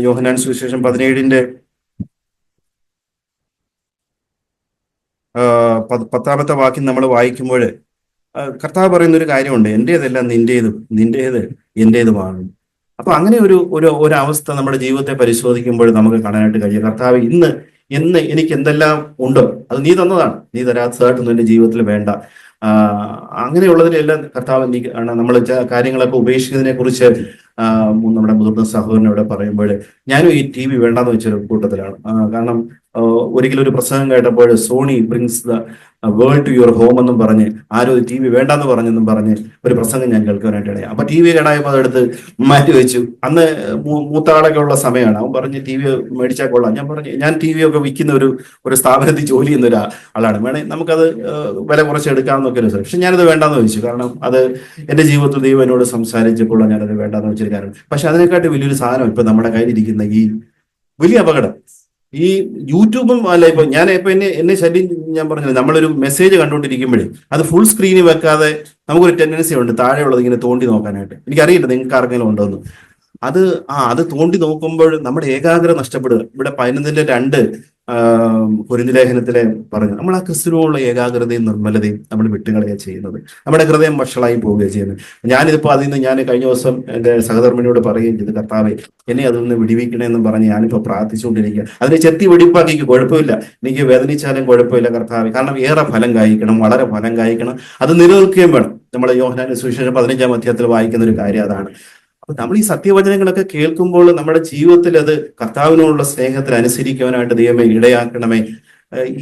യോഹന്നാൻ സുവിശേഷം 17-ന്റെ 10-ാമത്തെ വാക്യം നമ്മൾ വായിക്കുമ്പോൾ കർത്താവ് പറയുന്ന ഒരു കാര്യമുണ്ട്, എന്റേതെല്ലാം നിന്റേതും നിന്റേത് എന്റേതുമാണ്. അപ്പൊ അങ്ങനെ ഒരു അവസ്ഥ നമ്മുടെ ജീവിതത്തെ പരിശോധിക്കുമ്പോൾ നമുക്ക് കാണാനായിട്ട് കഴിയും. കർത്താവ് ഇന്ന് എനിക്ക് എന്തെല്ലാം ഉണ്ടോ അത് നീ തന്നതാണ്, നീ തരാത്തതായിട്ടൊന്നും എന്റെ ജീവിതത്തിൽ വേണ്ട. അങ്ങനെയുള്ളതിനെല്ലാം കർത്താവ് നമ്മൾ കാര്യങ്ങളൊക്കെ ഉപേക്ഷിക്കുന്നതിനെ കുറിച്ച് നമ്മുടെ മുതിർന്ന സഹോദരനോട് പറയുമ്പോൾ ഞാനും ഈ TV വേണ്ടാന്ന് വെച്ചൊരു കൂട്ടത്തിലാണ്. കാരണം ഒരിക്കലും ഒരു പ്രസംഗം കേട്ടപ്പോൾ Sony brings the world to your home എന്നും പറഞ്ഞ് ആരോ TV വേണ്ടാന്ന് പറഞ്ഞെന്നും പറഞ്ഞ് ഒരു പ്രസംഗം ഞാൻ കേൾക്കാനായിട്ട് ഇടയായി. അപ്പൊ TV കേടായപ്പോൾ അതെടുത്ത് മാറ്റി വെച്ചു. അന്ന് മൂത്താളൊക്കെ ഉള്ള സമയമാണ്. അവൻ പറഞ്ഞ് TV മേടിച്ചാൽ കൊള്ളാം. ഞാൻ പറഞ്ഞു, ഞാൻ TV ഒക്കെ വിൽക്കുന്ന ഒരു സ്ഥാപനത്തിൽ ജോലി ചെയ്യുന്ന ഒരാളാണ്, വേണേ നമുക്കത് വില കുറച്ച് എടുക്കാമെന്നൊക്കെ ഒരു. പക്ഷെ ഞാനത് വേണ്ടാന്ന് വെച്ചു. കാരണം അത് എന്റെ ജീവിതത്തിൽ ദൈവം എന്നോട് സംസാരിച്ചപ്പോൾ ഞാനത് വേണ്ടാന്ന് വെച്ചൊരു കാര്യം. പക്ഷെ അതിനെക്കാട്ടി വലിയൊരു സാധനം ഇപ്പൊ നമ്മുടെ കയ്യിലിരിക്കുന്ന ഈ വലിയ അപകടം, ഈ യൂട്യൂബും അല്ല. ഇപ്പൊ എന്നെ ശല്യം ഞാൻ പറഞ്ഞത്, നമ്മളൊരു മെസ്സേജ് കണ്ടുകൊണ്ടിരിക്കുമ്പോഴേ അത് ഫുൾ സ്ക്രീനിൽ വെക്കാതെ നമുക്കൊരു ടെൻഡൻസി ഉണ്ട് താഴെയുള്ളത് ഇങ്ങനെ തോണ്ടി നോക്കാനായിട്ട്. എനിക്കറിയില്ല നിങ്ങൾക്ക് ആർക്കെങ്കിലും ഉണ്ടോ എന്ന്. അത് തോണ്ടി നോക്കുമ്പോൾ നമ്മുടെ ഏകാഗ്രത നഷ്ടപ്പെടുക. ഇവിടെ 11-2 കൊരിന്ത്യർ ലേഖനത്തിലെ പറഞ്ഞു, നമ്മൾ ആ ക്രിസ്തുവിനുള്ള ഏകാഗ്രതയും നിർമ്മലതയും നമ്മൾ വിട്ടുകളയുക ചെയ്യുന്നത്. നമ്മുടെ ഹൃദയം വഷളായി പോവുകയാണ് ചെയ്യുന്നത്. ഞാനിതിപ്പോ ഞാൻ കഴിഞ്ഞ ദിവസം എന്റെ സഹധർമ്മിണിയോട് പറയുകയും ചെയ്തു, കർത്താവേ എന്നെ അതൊന്ന് വിടിവിക്കണമെന്നും പറഞ്ഞ് ഞാനിപ്പോ പ്രാർത്ഥിച്ചുകൊണ്ടിരിക്കുക. അതിനെ ചെത്തി വെടിപ്പാക്കിക്ക് കുഴപ്പമില്ല, എനിക്ക് വേദനിച്ചാലും കുഴപ്പമില്ല കർത്താവേ. കാരണം ഏറെ ഫലം കായ്ക്കണം, വളരെ ഫലം കായ്ക്കണം, അത് നിലനിൽക്കുകയും വേണം. നമ്മൾ യോഹന്നാൻ സുവിശേഷം 15-ാം അധ്യായത്തിൽ വായിക്കുന്ന ഒരു കാര്യം അതാണ്. അപ്പൊ നമ്മൾ ഈ സത്യവചനങ്ങളൊക്കെ കേൾക്കുമ്പോൾ നമ്മുടെ ജീവിതത്തിൽ അത് കർത്താവിനോടുള്ള സ്നേഹത്തിൽ അനുസരിക്കുവാനായിട്ട് ദൈവമേ ഇടയാക്കണമേ.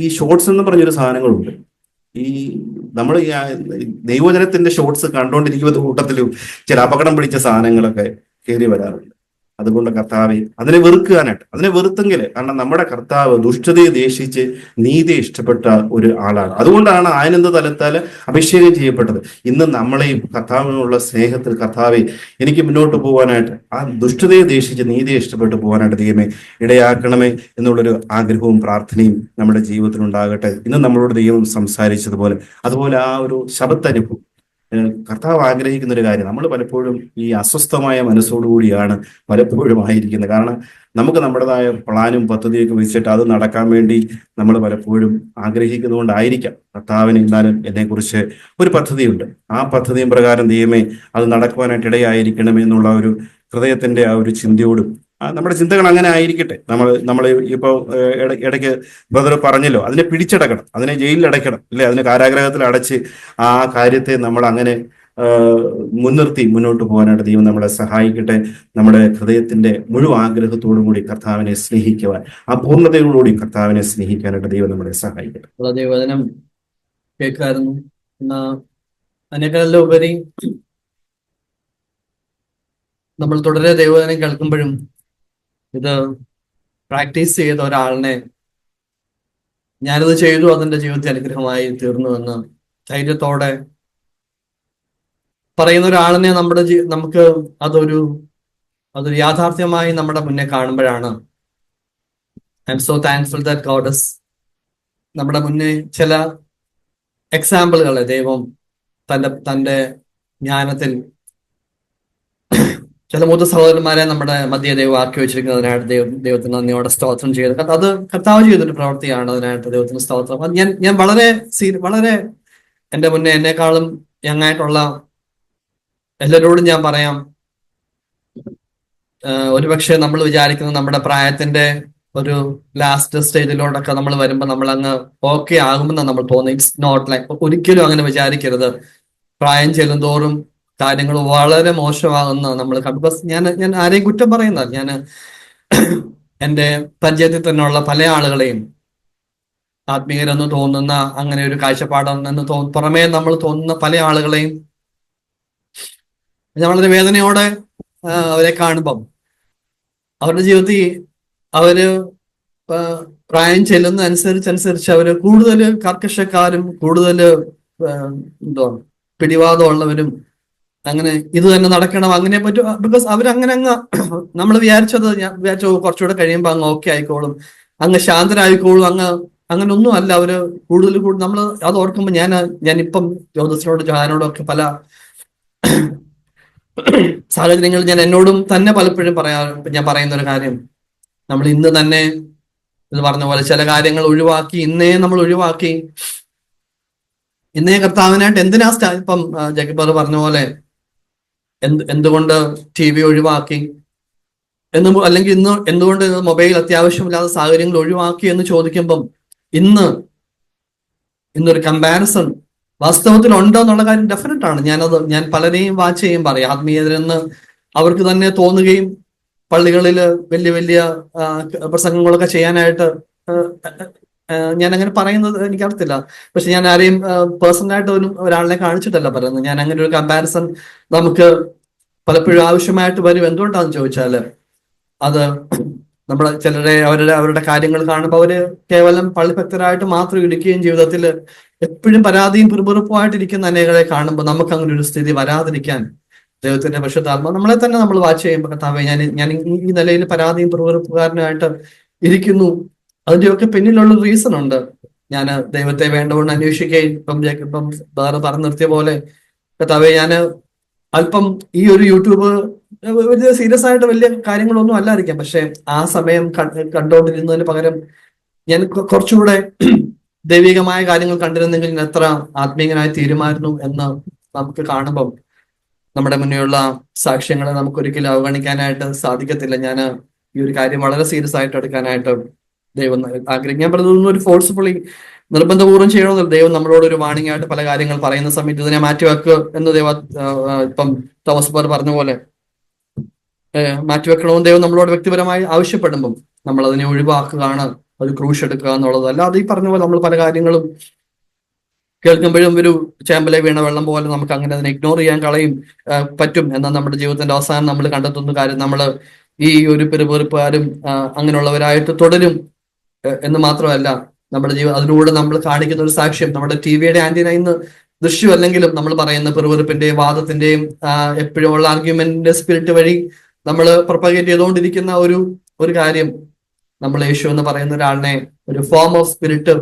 ഈ ഷോർട്സ് എന്ന് പറഞ്ഞൊരു സാധനങ്ങളുണ്ട്. ഈ നമ്മൾ ഈ ദൈവവചനത്തിന്റെ ഷോർട്സ് കണ്ടുകൊണ്ടിരിക്കുന്ന കൂട്ടത്തിലും ചില അപകടം പിടിച്ച സാധനങ്ങളൊക്കെ കയറി വരാറുണ്ട്. അതുകൊണ്ട് കർത്താവെ അതിനെ വെറുത്തെങ്കിൽ, കാരണം നമ്മുടെ കർത്താവ് ദുഷ്ടതയെ ദേഷിച്ച് നീതിയെ ഇഷ്ടപ്പെട്ട ഒരു ആളാണ്. അതുകൊണ്ടാണ് ആനന്ദ തലത്താൽ അഭിഷേകം ചെയ്യപ്പെട്ടത്. ഇന്ന് നമ്മളെ കർത്താവിനുള്ള സ്നേഹത്തിൽ, കർത്താവെ എനിക്ക് മുന്നോട്ട് പോകാനായിട്ട്, ആ ദുഷ്ടതയെ ദേഷിച്ച് നീതിയെ ഇഷ്ടപ്പെട്ടു പോകാനായിട്ട് ദൈവമേ ഇടയാക്കണമേ എന്നുള്ളൊരു ആഗ്രഹവും പ്രാർത്ഥനയും നമ്മുടെ ജീവിതത്തിൽ ഉണ്ടാകട്ടെ. ഇന്ന് നമ്മളോട് ദൈവം സംസാരിച്ചതുപോലെ അതുപോലെ ആ ഒരു ശബ്ദാനുഭവം കർത്താവ് ആഗ്രഹിക്കുന്ന ഒരു കാര്യം. നമ്മൾ പലപ്പോഴും ഈ അസ്വസ്ഥമായ മനസ്സോടുകൂടിയാണ് പലപ്പോഴും ആയിരിക്കുന്നത്. കാരണം നമുക്ക് നമ്മുടേതായ പ്ലാനും പദ്ധതിയൊക്കെ വെച്ചിട്ട് അത് നടക്കാൻ വേണ്ടി നമ്മൾ പലപ്പോഴും ആഗ്രഹിക്കുന്നതുകൊണ്ടായിരിക്കാം. കർത്താവിന് എന്നാലും എന്നെക്കുറിച്ച് ഒരു പദ്ധതിയുണ്ട്, ആ പദ്ധതിയും പ്രകാരം ദൈവമേ അത് നടക്കുവാനായിട്ട് ഇടയായിരിക്കണമേ എന്നുള്ള ഒരു ഹൃദയത്തിന്റെ ആ ഒരു ചിന്തയോടും നമ്മുടെ ചിന്തകൾ അങ്ങനെ ആയിരിക്കട്ടെ. നമ്മൾ ഇപ്പോൾ ഇടയ്ക്ക് ബ്രദർ പറഞ്ഞല്ലോ, അതിനെ പിടിച്ചടക്കണം, അതിനെ ജയിലിൽ അടയ്ക്കണം, അല്ലെ, അതിനെ കാരാഗ്രഹത്തിൽ അടച്ച് ആ കാര്യത്തെ നമ്മൾ അങ്ങനെ മുൻനിർത്തി മുന്നോട്ട് പോകാനായിട്ട് ദൈവം നമ്മളെ സഹായിക്കട്ടെ. നമ്മുടെ ഹൃദയത്തിന്റെ മുഴുവൻ ആഗ്രഹത്തോടും കൂടി കർത്താവിനെ സ്നേഹിക്കുവാൻ, ആ പൂർണ്ണതയോടുകൂടി കർത്താവിനെ സ്നേഹിക്കാനായിട്ട് ദൈവം നമ്മളെ സഹായിക്കട്ടെ. ദൈവവചനം കേൾക്കായിരുന്നു. അതിനേക്കാളും ഉപരി നമ്മൾ തുടരെ ദൈവവചനം കേൾക്കുമ്പോഴും ഇത് പ്രാക്ടീസ് ചെയ്ത ഒരാളിനെ, ഞാനിത് ചെയ്തു അതെന്റെ ജീവിതത്തിൽ അനുഗ്രഹമായി തീർന്നു എന്ന് ധൈര്യത്തോടെ പറയുന്ന ഒരാളിനെ നമുക്ക് അതൊരു യാഥാർത്ഥ്യമായി നമ്മുടെ മുന്നേ കാണുമ്പോഴാണ് I M so thankful that God is നമ്മുടെ മുന്നേ ചില എക്സാമ്പിളുകളെ ദൈവം തന്റെ ജ്ഞാനത്തിൽ ചില മൂത്ത സഹോദരന്മാരെ നമ്മുടെ മധ്യ ദൈവം ആക്കി വെച്ചിരിക്കുന്നതിനായിട്ട് ദൈവത്തിന് നന്ദിയോടെ സ്തോത്രം ചെയ്ത്, അത് കർത്താവ് ചെയ്തൊരു പ്രവൃത്തിയാണ്. അതിനായിട്ട് ദൈവത്തിന് സ്തോത്രം. ഞാൻ വളരെ എൻ്റെ മുന്നേ എന്നെക്കാളും യങ്ങായിട്ടുള്ള എല്ലാവരോടും ഞാൻ പറയാം, ഒരുപക്ഷെ നമ്മൾ വിചാരിക്കുന്നത് നമ്മുടെ പ്രായത്തിന്റെ ഒരു ലാസ്റ്റ് സ്റ്റേജിലോട്ടൊക്കെ നമ്മൾ വരുമ്പോൾ നമ്മൾ അങ്ങ് ഓക്കെ ആകുമെന്നാണ് നമ്മൾ തോന്നുന്നത്. ഇറ്റ്സ് നോട്ട് ലൈക്ക്, ഒരിക്കലും അങ്ങനെ വിചാരിക്കരുത്. പ്രായം ചെല്ലുന്തോറും കാര്യങ്ങൾ വളരെ മോശമാകുന്ന നമ്മൾ ബിക്കോസ് ഞാൻ ആരെയും കുറ്റം പറയുന്നത്, ഞാൻ എന്റെ പരിചയത്തിൽ തന്നെയുള്ള പല ആളുകളെയും ആത്മീയരെന്ന് തോന്നുന്ന അങ്ങനെ ഒരു കാഴ്ചപ്പാടെന്ന് പുറമേ നമ്മൾ തോന്നുന്ന പല ആളുകളെയും ഞാൻ വളരെ വേദനയോടെ അവരെ കാണുമ്പം അവരുടെ ജീവിതത്തിൽ അവര് പ്രായം ചെല്ലുന്നതനുസരിച്ച് അവര് കൂടുതൽ കർക്കശക്കാരും കൂടുതൽ എന്തോ പിടിവാദമുള്ളവരും അങ്ങനെ ഇത് തന്നെ നടക്കണം അങ്ങനെ പറ്റും. ബിക്കോസ് അവരങ്ങനെ അങ്ങ് നമ്മൾ വിചാരിച്ചത്, ഞാൻ വിചാരിച്ചു കുറച്ചുകൂടെ കഴിയുമ്പോൾ അങ്ങ് ഓക്കെ ആയിക്കോളും, അങ്ങ് ശാന്തരായിക്കോളും, അങ്ങനെ ഒന്നും അല്ല. അവര് കൂടുതൽ നമ്മൾ അത് ഓർക്കുമ്പോൾ ഞാനിപ്പം ജ്യോതിസിനോട് ജോഹാനോടും ഒക്കെ പല സാഹചര്യങ്ങൾ ഞാൻ എന്നോടും തന്നെ പലപ്പോഴും ഞാൻ പറയുന്ന ഒരു കാര്യം, നമ്മൾ ഇന്ന് തന്നെ ഇത് പറഞ്ഞ പോലെ ചില കാര്യങ്ങൾ ഒഴിവാക്കി, ഇന്നേ കർത്താവിനായിട്ട് എന്തിനാ ഇപ്പം ജഗബർ പറഞ്ഞ പോലെ എന്തുകൊണ്ട് TV ഒഴിവാക്കി അല്ലെങ്കിൽ എന്തുകൊണ്ട് മൊബൈൽ അത്യാവശ്യമില്ലാത്ത സാഹചര്യങ്ങൾ ഒഴിവാക്കി എന്ന് ചോദിക്കുമ്പം ഇന്നൊരു കമ്പാരിസൺ വാസ്തവത്തിൽ ഉണ്ടോ എന്നുള്ള കാര്യം ഡെഫിനറ്റ് ആണ്. ഞാൻ പലരെയും വാച്ച് ചെയ്യും പറയും ആത്മീയരെന്ന് അവർക്ക് തന്നെ തോന്നുകയും പള്ളികളിൽ വലിയ വലിയ പ്രസംഗങ്ങളൊക്കെ ചെയ്യാനായിട്ട് ഞാൻ അങ്ങനെ പറയുന്നത് എനിക്കറിയത്തില്ല. പക്ഷെ ഞാൻ ആരെയും പേഴ്സണലായിട്ട് ഒരാളിനെ കാണിച്ചിട്ടല്ല പറയുന്നത്. ഞാൻ അങ്ങനെ ഒരു കമ്പാരിസൺ നമുക്ക് പലപ്പോഴും ആവശ്യമായിട്ട് വരും. എന്തുകൊണ്ടാണെന്ന് ചോദിച്ചാല് അത് നമ്മളെ ചിലരെ അവരുടെ കാര്യങ്ങൾ കാണുമ്പോൾ അവര് കേവലം പള്ളിഭക്തരായിട്ട് മാത്രം ഇരിക്കുകയും ജീവിതത്തിൽ എപ്പോഴും പരാതിയും പിറുപിറുപ്പുമായിട്ടിരിക്കുന്ന അനേകളെ കാണുമ്പോൾ നമുക്ക് അങ്ങനെ ഒരു സ്ഥിതി വരാതിരിക്കാൻ ദൈവത്തിന്റെ പരിശുദ്ധാത്മ നമ്മളെ തന്നെ നമ്മൾ വാച്ച് ചെയ്യുമ്പോൾ കർത്താവേ ഞാൻ ഈ നിലയിൽ പരാതിയും പിറുപിറുപ്പുകാരനായിട്ട് ഇരിക്കുന്നു, അതിന്റെയൊക്കെ പിന്നിലുള്ള റീസൺ ഉണ്ട്. ഞാൻ ദൈവത്തെ വേണ്ടവണ്ണം അന്വേഷിക്കുകയും ഇപ്പം വേറെ പറഞ്ഞു നിർത്തിയ പോലെ കർത്താവേ ഞാൻ അല്പം ഈ ഒരു യൂട്യൂബ് വലിയ സീരിയസ് ആയിട്ട് വലിയ കാര്യങ്ങളൊന്നും അല്ലായിരിക്കാം, പക്ഷെ ആ സമയം കണ്ടുകൊണ്ടിരുന്നതിന് പകരം ഞാൻ കുറച്ചുകൂടെ ദൈവികമായ കാര്യങ്ങൾ കണ്ടിരുന്നെങ്കിൽ ഞാൻ എത്ര ആത്മീയനായി തീരുമായിരുന്നു എന്ന് നമുക്ക് കാണുമ്പം നമ്മുടെ മുന്നേയുള്ള സാക്ഷ്യങ്ങളെ നമുക്ക് ഒരിക്കലും അവഗണിക്കാനായിട്ട് സാധിക്കത്തില്ല. ഞാൻ ഈ ഒരു കാര്യം വളരെ സീരിയസ് ആയിട്ട് എടുക്കാനായിട്ട് ദൈവം ആഗ്രഹിക്കും. ഞാൻ പറഞ്ഞതൊന്നും ഒരു ഫോഴ്സ്ഫുള്ളി നിർബന്ധപൂർവ്വം ചെയ്യണമെന്നില്ല. ദൈവം നമ്മളോട് ഒരു വാണിംഗ് ആയിട്ട് പല കാര്യങ്ങൾ പറയുന്ന സമയത്ത് ഇതിനെ മാറ്റിവെക്കുക എന്ന് ഇപ്പം തോമസ് ബർ പറഞ്ഞ പോലെ മാറ്റിവെക്കണമെന്ന് ദൈവം നമ്മളോട് വ്യക്തിപരമായി ആവശ്യപ്പെടുമ്പം നമ്മൾ അതിനെ ഒഴിവാക്കുകയാണ്, അത് ക്രൂശ് എടുക്കുക എന്നുള്ളത്. അല്ലാതെ ഈ പറഞ്ഞ പോലെ നമ്മൾ പല കാര്യങ്ങളും കേൾക്കുമ്പോഴും ഒരു ചേമ്പലെ വീണ വെള്ളം പോലെ നമുക്ക് അങ്ങനെ അതിനെ ഇഗ്നോർ ചെയ്യാൻ പറ്റും. എന്നാൽ നമ്മുടെ ജീവിതത്തിന്റെ അവസാനം നമ്മൾ കണ്ടെത്തുന്ന കാര്യം നമ്മൾ ഈ ഒരു പെരുപെറുപ്പുകാരും അങ്ങനെയുള്ളവരായിട്ട് തുടരും എന്ന് മാത്രമല്ല, നമ്മുടെ അതിലൂടെ നമ്മൾ കാണിക്കുന്ന ഒരു സാക്ഷ്യം നമ്മുടെ ടിവിയുടെ ആന്റിന ഇന്ന് ദൃശ്യമല്ലെങ്കിലും നമ്മൾ പറയുന്ന പെറുപെറുപ്പിന്റെയും വാദത്തിന്റെയും എപ്പോഴും ഉള്ള ആർഗ്യുമെന്റിന്റെ സ്പിരിറ്റ് വഴി നമ്മൾ പ്രൊപ്പഗേറ്റ് ചെയ്തുകൊണ്ടിരിക്കുന്ന ഒരു കാര്യം, നമ്മൾ യേശു എന്ന് പറയുന്ന ഒരാളിനെ ഒരു ഫോം ഓഫ് സ്പിരിറ്റ്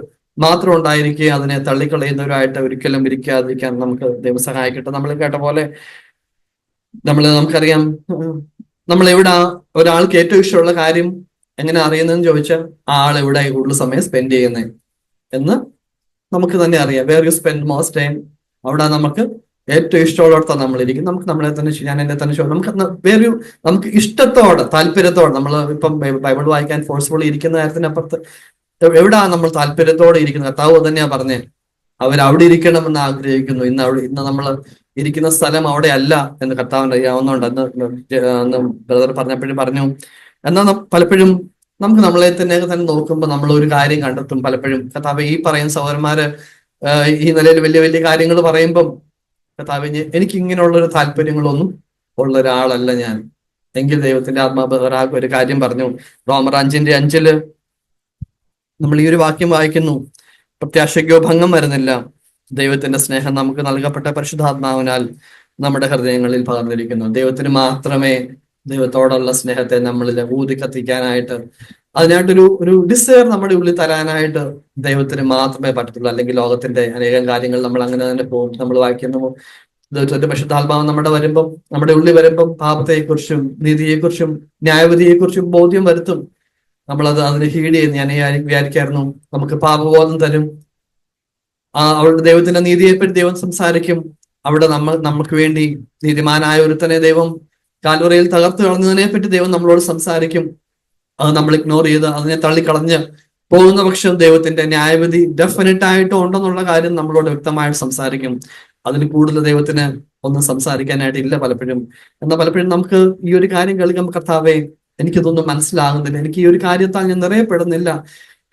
മാത്രം ഉണ്ടായിരിക്കുക അതിനെ തള്ളിക്കളയുന്നവരായിട്ട് ഒരിക്കലും ഇരിക്കാതിരിക്കാൻ നമുക്ക് ദൈവം സഹായിക്കട്ടെ. നമ്മൾ കേട്ട പോലെ നമുക്കറിയാം, നമ്മൾ എവിടെ ഒരാൾക്ക് ഏറ്റവും ഇഷ്ടമുള്ള കാര്യം എങ്ങനെ അറിയുന്നതെന്ന് ചോദിച്ചാൽ ആ ആൾ എവിടെ കൂടുതൽ സമയം സ്പെൻഡ് ചെയ്യുന്നത് എന്ന് നമുക്ക് തന്നെ അറിയാം. Where you spend most time, അവിടെ നമുക്ക് ഏറ്റവും ഇഷ്ടമുള്ളിടത്താണ് നമ്മൾ ഇരിക്കും. നമുക്ക് നമ്മളെ തന്നെ ഞാൻ എന്നെ തന്നെ നമുക്ക് ഇഷ്ടത്തോടെ താല്പര്യത്തോടെ നമ്മൾ ഇപ്പം ബൈബിൾ വായിക്കാൻ ഫോഴ്സ്ഫുള്ളി ഇരിക്കുന്ന കാര്യത്തിനപ്പുറത്ത് എവിടാ നമ്മൾ താല്പര്യത്തോടെ ഇരിക്കുന്നത്? കർത്താവ് തന്നെയാ പറഞ്ഞേ അവിടെ ഇരിക്കണമെന്ന് ആഗ്രഹിക്കുന്നു. ഇന്ന് നമ്മൾ ഇരിക്കുന്ന സ്ഥലം അവിടെ അല്ല എന്ന് കർത്താവിന് അറിയാവുന്നതുകൊണ്ട് അന്ന് ബ്രദർ പറഞ്ഞപ്പോഴും പറഞ്ഞു. എന്നാൽ പലപ്പോഴും നമുക്ക് നമ്മളെ തന്നെ നോക്കുമ്പോൾ നമ്മൾ ഒരു കാര്യം കണ്ടെത്തും. പലപ്പോഴും കർത്താവ് ഈ പറയുന്ന സഹോദരന്മാര് ഈ നിലയിൽ വലിയ വലിയ കാര്യങ്ങൾ പറയുമ്പം കർത്താവ് എനിക്ക് ഇങ്ങനെയുള്ളൊരു താല്പര്യങ്ങളൊന്നും ഉള്ള ഒരാളല്ല ഞാൻ. എങ്കിൽ ദൈവത്തിന്റെ ആത്മാവ് ഒരു കാര്യം പറഞ്ഞു. റോമർ 5:5 നമ്മൾ ഈ ഒരു വാക്യം വായിക്കുന്നു, പ്രത്യാശയ്ക്കോ ഭംഗം വരുന്നില്ല, ദൈവത്തിന്റെ സ്നേഹം നമുക്ക് നൽകപ്പെട്ട പരിശുദ്ധാത്മാവിനാൽ നമ്മുടെ ഹൃദയങ്ങളിൽ പകർന്നിരിക്കുന്നു. ദൈവത്തിന് മാത്രമേ ദൈവത്തോടുള്ള സ്നേഹത്തെ നമ്മളിൽ ഊതി കത്തിക്കാനായിട്ട് അതിനായിട്ടൊരു ഡിസയർ നമ്മുടെ ഉള്ളിൽ തരാനായിട്ട് ദൈവത്തിന് മാത്രമേ പറ്റത്തുള്ളൂ. അല്ലെങ്കിൽ ലോകത്തിന്റെ അനേകം കാര്യങ്ങൾ നമ്മൾ അങ്ങനെ തന്നെ പോകും. നമ്മൾ വായിക്കുന്നു ദൈവത്തിന്റെ പരിശുദ്ധാത്മാവ് നമ്മുടെ ഉള്ളിൽ വരുമ്പം പാപത്തെക്കുറിച്ചും നീതിയെക്കുറിച്ചും ന്യായവിധിയെക്കുറിച്ചും ബോധ്യം വരുത്തും. നമ്മളത് അതിന് ഹീഡ് ചെയ്ത് ഞാൻ വിചാരിക്കായിരുന്നു നമുക്ക് പാപബോധം തരും. അവളുടെ ദൈവത്തിന്റെ നീതിയെപ്പറ്റി ദൈവം സംസാരിക്കും. അവിടെ നമുക്ക് വേണ്ടി നീതിമാനായ ഒരുത്തനെ ദൈവം കാൽവറിയിൽ തകർത്ത് കളഞ്ഞതിനെ പറ്റി ദൈവം നമ്മളോട് സംസാരിക്കും. അത് നമ്മൾ ഇഗ്നോർ ചെയ്ത് അതിനെ തള്ളിക്കളഞ്ഞ് പോകുന്ന പക്ഷം ദൈവത്തിന്റെ ന്യായവിധി ഡെഫിനറ്റ് ആയിട്ടും ഉണ്ടെന്നുള്ള കാര്യം നമ്മളോട് വ്യക്തമായിട്ട് സംസാരിക്കും. അതിന് കൂടുതൽ ദൈവത്തിന് ഒന്നും സംസാരിക്കാനായിട്ടില്ല പലപ്പോഴും. എന്നാൽ പലപ്പോഴും നമുക്ക് ഈ ഒരു കാര്യം കേൾക്കുമ്പോൾ കർത്താവേ എനിക്കിതൊന്നും മനസ്സിലാകുന്നില്ല, എനിക്ക് ഈ ഒരു കാര്യത്താൽ ഞാൻ നിറയപ്പെടുന്നില്ല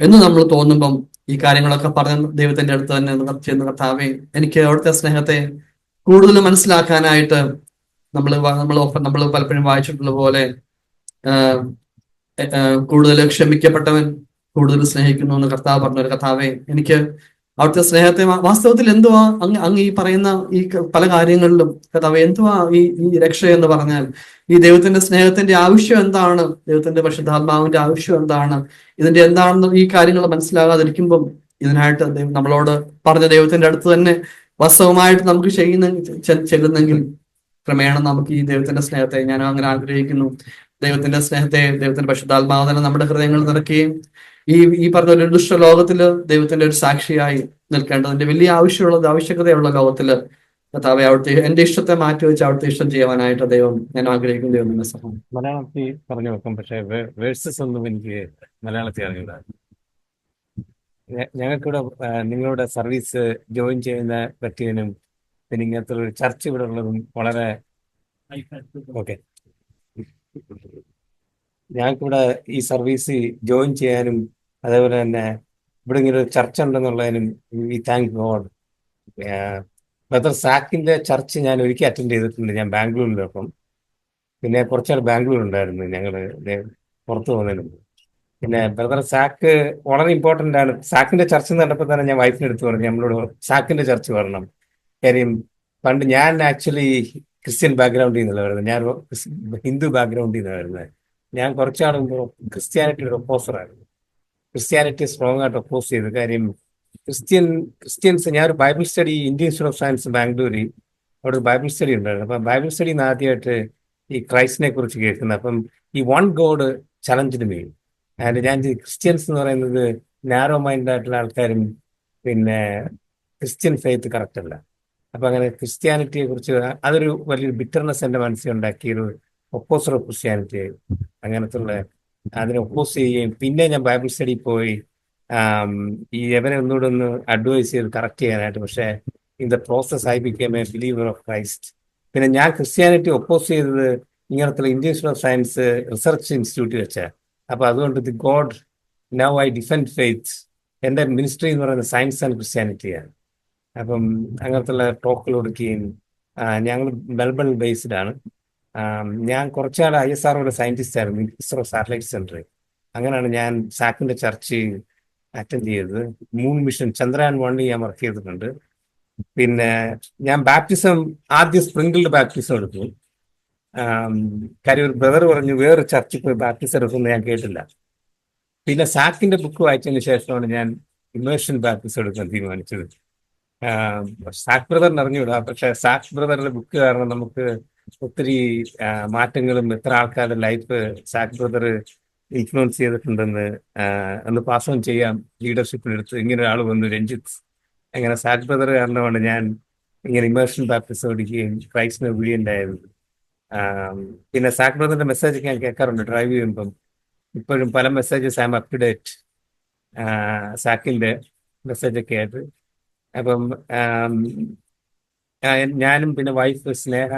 എന്ന് നമ്മൾ തോന്നുമ്പം ഈ കാര്യങ്ങളൊക്കെ പറഞ്ഞ ദൈവത്തിന്റെ അടുത്ത് തന്നെ ചെന്ന് കർത്താവേ എനിക്ക് അവിടുത്തെ സ്നേഹത്തെ കൂടുതൽ മനസ്സിലാക്കാനായിട്ട് നമ്മൾ പലപ്പോഴും വായിച്ചിട്ടുള്ള പോലെ കൂടുതൽ ക്ഷമിക്കപ്പെട്ടവൻ കൂടുതൽ സ്നേഹിക്കുന്നു എന്ന് കർത്താവ് പറഞ്ഞൊരു കർത്താവെ എനിക്ക് അവിടുത്തെ സ്നേഹത്തെ വാസ്തവത്തിൽ എന്തുവാ അങ്ങ് ഈ പറയുന്ന ഈ പല കാര്യങ്ങളിലും കർത്താവെ എന്തുവാ ഈ രക്ഷ എന്ന് പറഞ്ഞാൽ ഈ ദൈവത്തിന്റെ സ്നേഹത്തിന്റെ ആവശ്യം എന്താണ്, ദൈവത്തിന്റെ പരിശുദ്ധാത്മാവിന്റെ ആവശ്യം എന്താണ്, ഇതിന്റെ എന്താണെന്ന് ഈ കാര്യങ്ങൾ മനസ്സിലാകാതിരിക്കുമ്പം ഇതിനായിട്ട് നമ്മളോട് പറഞ്ഞ ദൈവത്തിന്റെ അടുത്ത് തന്നെ വാസ്തവമായിട്ട് നമുക്ക് ചെല്ലുന്നെങ്കിൽ ക്രമേണ നമുക്ക് ഈ ദൈവത്തിന്റെ സ്നേഹത്തെ ഞാൻ അങ്ങനെ ആഗ്രഹിക്കുന്നു. ദൈവത്തിന്റെ സ്നേഹത്തെ ദൈവത്തിന്റെ പരിശുദ്ധാത്മാവ് തന്നെ നമ്മുടെ ഹൃദയങ്ങൾ നിറയ്ക്കുകയും ഈ പറഞ്ഞ ഒരു ദുഷ്ട ലോകത്തില് ദൈവത്തിന്റെ ഒരു സാക്ഷിയായി നിൽക്കേണ്ടതിന്റെ വലിയ ആവശ്യകതയുള്ള ലോകത്തില് കർത്താവേ അവിടുത്തെ എന്റെ ഇഷ്ടത്തെ മാറ്റി വെച്ച് അവിടുത്തെ ഇഷ്ടം ചെയ്യുവാനായിട്ട് ദൈവം ഞാൻ ആഗ്രഹിക്കും. ദൈവം എന്നെ സഹായം. മലയാളത്തിൽ പറഞ്ഞു വെക്കും, പക്ഷെ വേഴ്സസ് ഒന്നും എനിക്ക് മലയാളത്തിൽ അറിയില്ല. ഞങ്ങൾക്കിവിടെ നിങ്ങളുടെ സർവീസ് ജോയിൻ ചെയ്യുന്ന പറ്റിയതിനും പിന്നെ ഇങ്ങനത്തെ ഒരു ചർച്ച ഇവിടെ ഉള്ളതും വളരെ ഓക്കെ. ഞങ്ങൾക്കിവിടെ ഈ സർവീസ് ജോയിൻ ചെയ്യാനും അതേപോലെ തന്നെ ഇവിടെ ഇങ്ങനെ ഒരു ചർച്ച ഉണ്ടെന്നുള്ളതിനും വി താങ്ക് ഗോഡ്. ബ്രദർ സാക്കിന്റെ ചർച്ച് ഞാൻ ഒരിക്കൽ അറ്റൻഡ് ചെയ്തിട്ടുണ്ട്, ഞാൻ ബാംഗ്ലൂരിലൊപ്പം. പിന്നെ കുറച്ചാൾ ബാംഗ്ലൂർ ഉണ്ടായിരുന്നു ഞങ്ങൾ പുറത്തു പോകുന്നതിന് മുമ്പ്. പിന്നെ ബ്രദർ സാക്ക് വളരെ ഇമ്പോർട്ടൻ്റ് ആണ്. സാക്കിന്റെ ചർച്ച കണ്ടപ്പോൾ തന്നെ ഞാൻ വൈഫിന് എടുത്ത് പറഞ്ഞു നമ്മളോട് സാക്കിന്റെ ചർച്ച് വരണം. കാര്യം പണ്ട് ഞാൻ ആക്ച്വലി ക്രിസ്ത്യൻ ബാക്ക്ഗ്രൗണ്ടിൽ നിന്നല്ല വരുന്നത്, ഞാൻ ഹിന്ദു ബാക്ക്ഗ്രൗണ്ടിൽ നിന്നാണ് വരുന്നത്. ഞാൻ കുറച്ചാൾ മുമ്പ് ക്രിസ്ത്യാനിറ്റിയുടെ ഒപ്പോസറായിരുന്നു. ക്രിസ്ത്യാനിറ്റി സ്ട്രോങ് ആയിട്ട് ഒപ്പോസ് ചെയ്തു. കാര്യം ക്രിസ്ത്യൻസ് ഞാൻ ഒരു Bible study Indian institute of science ബാംഗ്ലൂരിൽ അവിടെ ഒരു ബൈബിൾ സ്റ്റഡി ഉണ്ടായിരുന്നു. അപ്പം ബൈബിൾ സ്റ്റഡിയിൽ നിന്ന് ആദ്യമായിട്ട് ഈ ക്രൈസ്റ്റിനെ കുറിച്ച് കേൾക്കുന്നത്. അപ്പം ഈ വൺ ഗോഡ് ചലഞ്ചിന് മെയിൻ ആൻഡ് ഞാൻ ക്രിസ്ത്യൻസ് എന്ന് പറയുന്നത് നാരോ മൈൻഡ് ആയിട്ടുള്ള ആൾക്കാരും പിന്നെ ക്രിസ്ത്യൻ ഫെയ്ത്ത് കറക്റ്റ് അല്ല. അപ്പൊ അങ്ങനെ ക്രിസ്ത്യാനിറ്റിയെ കുറിച്ച് അതൊരു വലിയൊരു ബിറ്റർനെസ് എൻ്റെ മനസ്സിൽ ഉണ്ടാക്കിയൊരു ഒപ്പോസർ ഓഫ് ക്രിസ്ത്യാനിറ്റി അങ്ങനത്തെ ഉള്ള അതിനെ ഒപ്പോസ് ചെയ്യുകയും പിന്നെ ഞാൻ ബൈബിൾ സ്റ്റഡി പോയി ഈ എവനെ ഒന്നുകൂടെ ഒന്ന് അഡ്വൈസ് ചെയ്ത് കറക്റ്റ് ചെയ്യാനായിട്ട്. പക്ഷേ in the process I became A believer of Christ. പിന്നെ ഞാൻ ക്രിസ്ത്യാനിറ്റി ഒപ്പോസ് ചെയ്തത് ഇങ്ങനത്തെ Indian institute of science research ഇൻസ്റ്റിറ്റ്യൂട്ടിൽ വെച്ചാൽ. അപ്പൊ അതുകൊണ്ട് the God now I defend faith. എൻ്റെ മിനിസ്ട്രി എന്ന് പറയുന്നത് സയൻസ് ആൻഡ് ക്രിസ്ത്യാനിറ്റിയാണ്. അപ്പം അങ്ങനത്തെ ടോക്കുകൾ കൊടുക്കുകയും ഞങ്ങൾ മെൽബൺ ബേസ്ഡ് ആണ്. ഞാൻ കുറച്ചാൾ ISROയുടെ സയന്റിസ്റ്റ് ആയിരുന്നു, ഇസ്രോ സാറ്റലൈറ്റ് സെന്ററിൽ. അങ്ങനെയാണ് ഞാൻ സാക്കിന്റെ ചർച്ച് അറ്റൻഡ് ചെയ്തത്. മൂൺ മിഷൻ ചന്ദ്രയാൻ 1 ഞാൻ വർക്ക് ചെയ്തിട്ടുണ്ട്. പിന്നെ ഞാൻ ബാപ്റ്റിസം ആദ്യം സ്പ്രിങ്കിൾഡ് ബാപ്റ്റിസം എടുത്തു. കാര്യം ഒരു ബ്രദർ പറഞ്ഞു വേറെ ചർച്ചിൽ പോയി ബാപ്റ്റിസം എടുക്കുന്നത് ഞാൻ കേട്ടില്ല. പിന്നെ സാക്കിന്റെ ബുക്ക് വായിച്ചതിന് ശേഷമാണ് ഞാൻ ഇമേഴ്ഷൻ ബാപ്റ്റിസം എടുക്കാൻ തീരുമാനിച്ചത്. സാക് ബ്രദറിന് അറിഞ്ഞുകൂടാ, പക്ഷെ സാക് ബ്രദറിന്റെ ബുക്ക് കാരണം നമുക്ക് ഒത്തിരി മാറ്റങ്ങളും എത്ര ആൾക്കാരുടെ ലൈഫ് സാക് ബ്രദർ ഇൻഫ്ലുവൻസ് ചെയ്തിട്ടുണ്ടെന്ന് ഒന്ന് പാസ് ഓൺ ചെയ്യാം ലീഡർഷിപ്പിനെടുത്ത്. ഇങ്ങനെ ഒരാൾ വന്നു രഞ്ജിത്ത്. അങ്ങനെ സാക് ബ്രദർ കാരണമാണ് ഞാൻ ഇങ്ങനെ ഇമേഴ്ഷൻ ബാപ്റ്റിസം പഠിക്കുകയും ക്രൈസ്റ്റിന് ഒബീഡിയന്റ് ആയത്. പിന്നെ സാക് ബ്രദറിന്റെ മെസ്സേജ് ഞാൻ കേൾക്കാറുണ്ട് ഡ്രൈവ് ചെയ്യുമ്പം. ഇപ്പോഴും പല messages I am up to date സാക്കിന്റെ മെസ്സേജൊക്കെ ആയിട്ട്. അപ്പം ഞാനും പിന്നെ wife Sneha,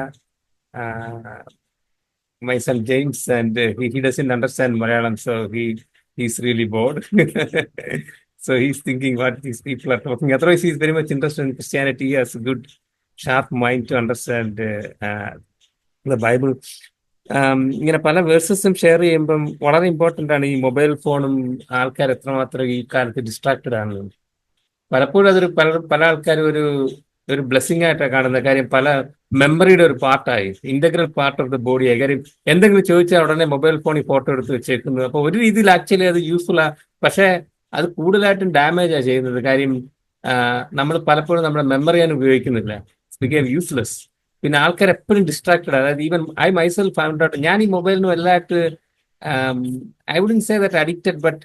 my son James, and he doesn't understand Malayalam, so he's really bored. So he's thinking what these people are talking. Otherwise, he's very much interested in Christianity. He has a good, sharp mind to understand the Bible. ഇങ്ങനെ പല വേഴ്സസും share ചെയ്യുമ്പം വളരെ important ആണ്. ഈ mobile ഫോണും ആൾക്കാർ എത്രമാത്രം ഈ കാലത്ത് ഡിസ്ട്രാക്റ്റഡ് ആണ്. പലപ്പോഴും അതൊരു പല ആൾക്കാരും ഒരു ബ്ലെസ്സിങ് ആയിട്ടാണ് കാണുന്ന കാര്യം. പല മെമ്മറിയുടെ ഒരു പാർട്ടായി, integral part of the body ആയി. കാര്യം എന്തെങ്കിലും ചോദിച്ചാൽ ഉടനെ മൊബൈൽ ഫോണിൽ ഫോട്ടോ എടുത്ത് വെച്ചേക്കുന്നത്. അപ്പോൾ ഒരു രീതിയിൽ ആക്ച്വലി അത് യൂസ്ഫുൾ ആ, പക്ഷേ അത് കൂടുതലായിട്ടും ഡാമേജാണ് ചെയ്യുന്നത്. കാര്യം നമ്മൾ പലപ്പോഴും നമ്മുടെ മെമ്മറിയാണ് ഉപയോഗിക്കുന്നില്ല. It's became useless. പിന്നെ ആൾക്കാർ എപ്പോഴും ഡിസ്ട്രാക്റ്റഡ്. അതായത് even I myself found out, ഞാൻ ഈ മൊബൈലിന് വലുതായിട്ട് I wouldn't say that addicted, but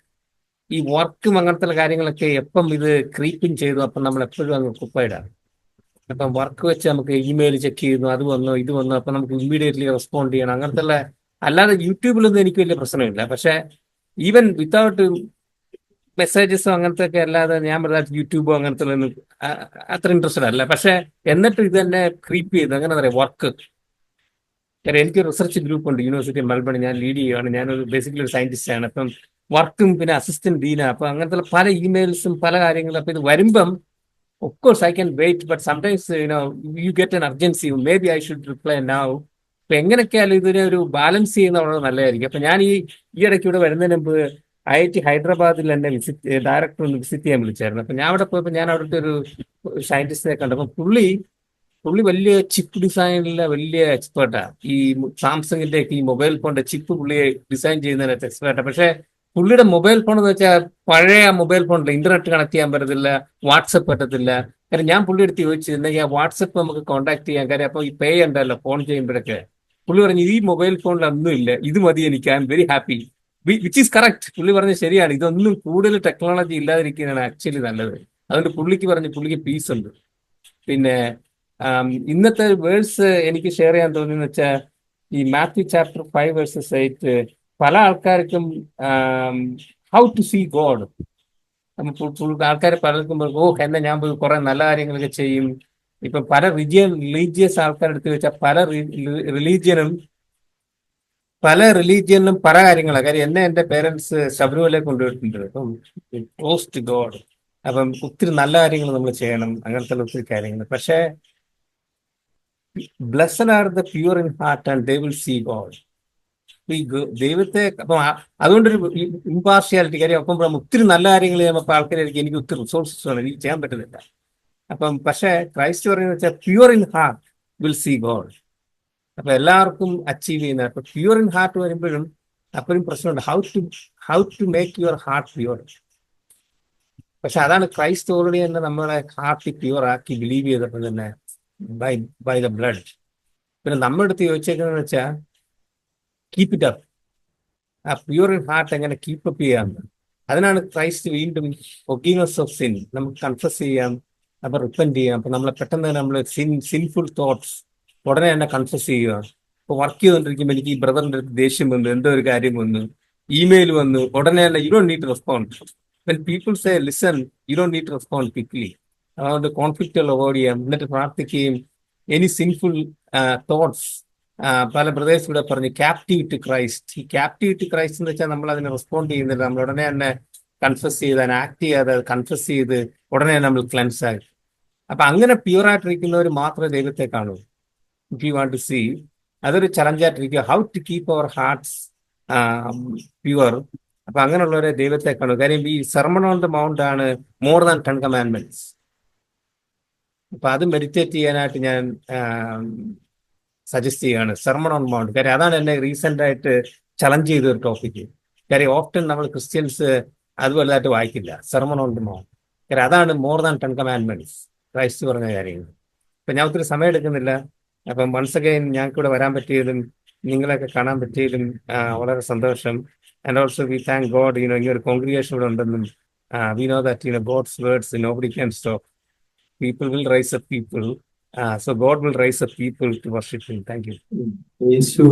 ഈ വർക്കും അങ്ങനത്തെ കാര്യങ്ങളൊക്കെ എപ്പം ഇത് ക്രീപ്പിംഗ് ചെയ്തു അപ്പം നമ്മൾ എപ്പോഴും അങ്ങ് ഒക്കുപ്പൈഡാണ്. അപ്പം വർക്ക് വെച്ച് നമുക്ക് ഇമെയിൽ ചെക്ക് ചെയ്യുന്നു, അത് വന്നോ ഇത് വന്നോ, അപ്പൊ നമുക്ക് ഇമ്മീഡിയറ്റ്ലി റെസ്പോണ്ട് ചെയ്യണം. അങ്ങനത്തെ ഉള്ള, അല്ലാതെ യൂട്യൂബിലൊന്നും എനിക്ക് വലിയ പ്രശ്നമില്ല. പക്ഷെ ഈവൻ വിത്തൗട്ട് മെസ്സേജസോ അങ്ങനത്തെ ഒക്കെ അല്ലാതെ ഞാൻ പറഞ്ഞ യൂട്യൂബോ അങ്ങനത്തെ ഒന്നും അത്ര ഇൻട്രസ്റ്റഡ് അല്ല. പക്ഷെ എന്നിട്ട് ഇത് തന്നെ ക്രീപ്പ് ചെയ്ത് അങ്ങനെ പറയാം വർക്ക്. കാര്യം എനിക്ക് റിസർച്ച് ഗ്രൂപ്പ് ഉണ്ട് യൂണിവേഴ്സിറ്റി മെൽബൺ, ഞാൻ ലീഡ് ചെയ്യുകയാണ്. ഞാനൊരു ബേസിക്കലി ഒരു സയന്റിസ്റ്റ് ആണ്. അപ്പം വർക്കും പിന്നെ അസിസ്റ്റന്റ് ഡീന, അപ്പൊ അങ്ങനത്തെ പല ഇമെയിൽസും പല കാര്യങ്ങളും. അപ്പൊ ഇത് വരുമ്പം of course I can wait, but sometimes you get an urgency, maybe I should reply now. അപ്പൊ എങ്ങനെയൊക്കെയാലും ഇതിനെ ഒരു ബാലൻസ് ചെയ്യുന്ന വളരെ നല്ലതായിരിക്കും. അപ്പൊ ഞാൻ ഈ ഇടയ്ക്ക് ഇവിടെ വരുന്നതിന് മുമ്പ് IIT ഹൈദരാബാദിൽ എന്നെ ഡയറക്ടർ ഒന്ന് വിസിറ്റ് ചെയ്യാൻ വിളിച്ചായിരുന്നു. അപ്പൊ ഞാൻ അവിടെ പോയപ്പോൾ ഞാൻ അവിടുത്തെ ഒരു സയന്റിസ്റ്റിനെ കണ്ടപ്പോൾ പുള്ളി വലിയ ചിപ്പ് ഡിസൈനിലെ വലിയ എക്സ്പേർട്ടാ. ഈ സാംസങ്ങിന്റെ ഒക്കെ ഈ മൊബൈൽ ഫോണിന്റെ ചിപ്പ് പുള്ളി ഡിസൈൻ ചെയ്യുന്നതിനകത്ത് എക്സ്പേർട്ടാ. പക്ഷെ പുള്ളിയുടെ മൊബൈൽ ഫോൺ എന്ന് വെച്ചാൽ പഴയ മൊബൈൽ ഫോണില്ല, ഇന്റർനെറ്റ് കണക്ട് ചെയ്യാൻ പറ്റത്തില്ല, വാട്സപ്പ് പറ്റത്തില്ല. കാര്യം ഞാൻ പുള്ളി എടുത്ത് ചോദിച്ചിരുന്നെങ്കിൽ ആ വാട്സപ്പ് നമുക്ക് കോൺടാക്ട് ചെയ്യാൻ, കാര്യം അപ്പൊ ഈ പേ ഉണ്ടല്ലോ ഫോൺ ചെയ്യുമ്പോഴൊക്കെ. പുള്ളി പറഞ്ഞു ഈ മൊബൈൽ ഫോണിൽ ഒന്നും ഇല്ല, ഇത് മതി എനിക്ക്, I am very happy. Which is correct. പുള്ളി പറഞ്ഞത് ശരിയാണ്, ഇതൊന്നും കൂടുതൽ ടെക്നോളജി ഇല്ലാതിരിക്കുന്നതാണ് ആക്ച്വലി നല്ലത്. അതുകൊണ്ട് പുള്ളിക്ക് പീസ് ഉണ്ട്. പിന്നെ ഇന്നത്തെ വേഴ്സ് എനിക്ക് ഷെയർ ചെയ്യാൻ തോന്നിയെന്ന് വെച്ചാൽ ഈ മാത്യു ചാപ്റ്റർ 5:8 പല ആൾക്കാർക്കും ഹൗ ടു സീ ഗോഡ്. ആൾക്കാർ പലർക്കും എന്നെ ഞാൻ പോയി കുറെ നല്ല കാര്യങ്ങളൊക്കെ ചെയ്യും. ഇപ്പൊ പല റിലീജിയസ് ആൾക്കാരുടെ അടുത്ത് വെച്ചാൽ പല റിലീജിയനിലും പല കാര്യങ്ങളാണ്. കാര്യം എന്റെ പേരൻസ് ശബരിമലയിൽ കൊണ്ടുപോയിട്ടുണ്ട്. അപ്പം ക്ലോസ് ടു ഗോഡ്. അപ്പം ഒത്തിരി നല്ല കാര്യങ്ങൾ നമ്മൾ ചെയ്യണം, അങ്ങനത്തെ ഒത്തിരി കാര്യങ്ങൾ. പക്ഷേ blessed are the pure in heart and they will see God. ഈ ദൈവത്തെ അപ്പം അതുകൊണ്ടൊരു ഇമ്പാർഷ്യാലിറ്റി. കാര്യം അപ്പം ഒത്തിരി നല്ല കാര്യങ്ങൾ ചെയ്യുമ്പോൾ ആൾക്കാരായിരിക്കും എനിക്ക് ഒത്തിരി റിസോഴ്സസ് വേണം, എനിക്ക് ചെയ്യാൻ പറ്റുന്നില്ല. അപ്പം പക്ഷേ ക്രൈസ്റ്റ് പറയുന്നത് വെച്ചാൽ pure in heart will see God. അപ്പൊ എല്ലാവർക്കും അച്ചീവ് ചെയ്യുന്ന, അപ്പൊ പ്യൂർ ഇൻ ഹാർട്ട് വരുമ്പോഴും അപ്പോഴും പ്രശ്നമുണ്ട്, how to make your heart pure. പക്ഷെ അതാണ് ക്രൈസ്റ്റ് ഓൾറെഡി തന്നെ നമ്മളെ ഹാർട്ട് പ്യൂർ ആക്കി ബിലീവ് ചെയ്തപ്പോൾ തന്നെ ബൈ ദ ബ്ലഡ്. പിന്നെ നമ്മുടെ അടുത്ത് ചോദിച്ചേക്കുന്നതെന്ന് വെച്ചാൽ കീപ്പ് ഇറ്റ് അപ്പ്. ആ പ്യൂർ ഇൻ ഹാർട്ട് എങ്ങനെ കീപ്പ് അപ്പ് ചെയ്യാമെന്ന്. അതിനാണ് ക്രൈസ്റ്റ് വീണ്ടും ഫൊർഗീവ്നെസ് ഓഫ് സിൻ, നമുക്ക് കൺഫസ് ചെയ്യാം, അപ്പൊ റിപ്പന്റ് ചെയ്യാം. അപ്പൊ നമ്മളെ പെട്ടെന്ന് നമ്മൾ സിൻഫുൾ തോട്ട്സ് ഉടനെ തന്നെ കൺഫസ് ചെയ്യുക. ഇപ്പൊ വർക്ക് ചെയ്തുകൊണ്ടിരിക്കുമ്പോൾ എനിക്ക് ഈ ബ്രദറിന്റെ അടുത്ത് ദേഷ്യം വന്നു, എന്തോ ഒരു കാര്യം വന്നു, ഇമെയിൽ വന്നു, ഉടനെ തന്നെ you don't need to respond. When people say listen, you don't need to respond quickly. അതുകൊണ്ട് കോൺഫ്ലിക്റ്റുകൾ അവോയ്ഡ് ചെയ്യാം, എന്നിട്ട് പ്രാർത്ഥിക്കുകയും എനി സിൻഫുൾ തോട്ട്സ്. പല ബ്രദേഴ്സ് ഇവിടെ പറഞ്ഞു ക്യാപ്റ്റീവ് ടു ക്രൈസ്റ്റ്. ഈ ക്യാപ്റ്റീവ് ടു ക്രൈസ്റ്റ് എന്ന് വെച്ചാൽ നമ്മൾ അതിനെ റെസ്പോണ്ട് ചെയ്യുന്നില്ല, നമ്മൾ ഉടനെ തന്നെ കൺഫസ് ചെയ്ത് അതിനെ ആക്ട് ചെയ്യാതെ കൺഫസ് ചെയ്ത് ഉടനെ നമ്മൾ ക്ലെൻസ് ആയി. അപ്പൊ അങ്ങനെ പ്യൂറായിട്ടിരിക്കുന്നവർ മാത്രമേ ദൈവത്തെ കാണൂ. If you want to see, അതൊരു ചലഞ്ചായിട്ടിരിക്കുക, how to keep our hearts pure. അപ്പൊ അങ്ങനെയുള്ളവരെ ദൈവത്തെ കാണൂ. കാര്യം ഈ സെർമൺ ഓൺ ദ മൗണ്ട് ആണ് മോർ ദാൻ 10 കമാൻഡ്മെന്റ്സ്. അപ്പൊ അത് മെഡിറ്റേറ്റ് ചെയ്യാനായിട്ട് ഞാൻ സജസ്റ്റ് ചെയ്യുകയാണ്, സെർമൺ ഓൺ മൗണ്ട്. കാര്യം അതാണ് എന്നെ റീസെന്റ് ആയിട്ട് ചലഞ്ച് ചെയ്ത ഒരു ടോപ്പിക്ക്. കാര്യം ഓഫ്റ്റൻ നമ്മൾ ക്രിസ്ത്യൻസ് അത് വലുതായിട്ട് വായിക്കില്ല സെർമൺ ഓൺ ദ മൗണ്ട്. കാര്യം അതാണ് മോർ ദാൻ 10 കമാൻഡ്മെന്റ്സ് ക്രൈസ്റ്റ് പറഞ്ഞ കാര്യങ്ങൾ. ഇപ്പൊ ഞാൻ ഒത്തിരി സമയം എടുക്കുന്നില്ല. അപ്പം വൺസ് അഗൈൻ ഞങ്ങൾക്ക് ഇവിടെ വരാൻ പറ്റിയതും നിങ്ങളെയൊക്കെ കാണാൻ പറ്റിയതും വളരെ സന്തോഷം. And also we thank God, ഈ ഒരു കോൺഗ്രിഗേഷൻ ഇവിടെ ഉണ്ടെന്നും we know that God's words nobody can stop. People will rise up people. So God will rise up people to worship Him. Thank you. യേശു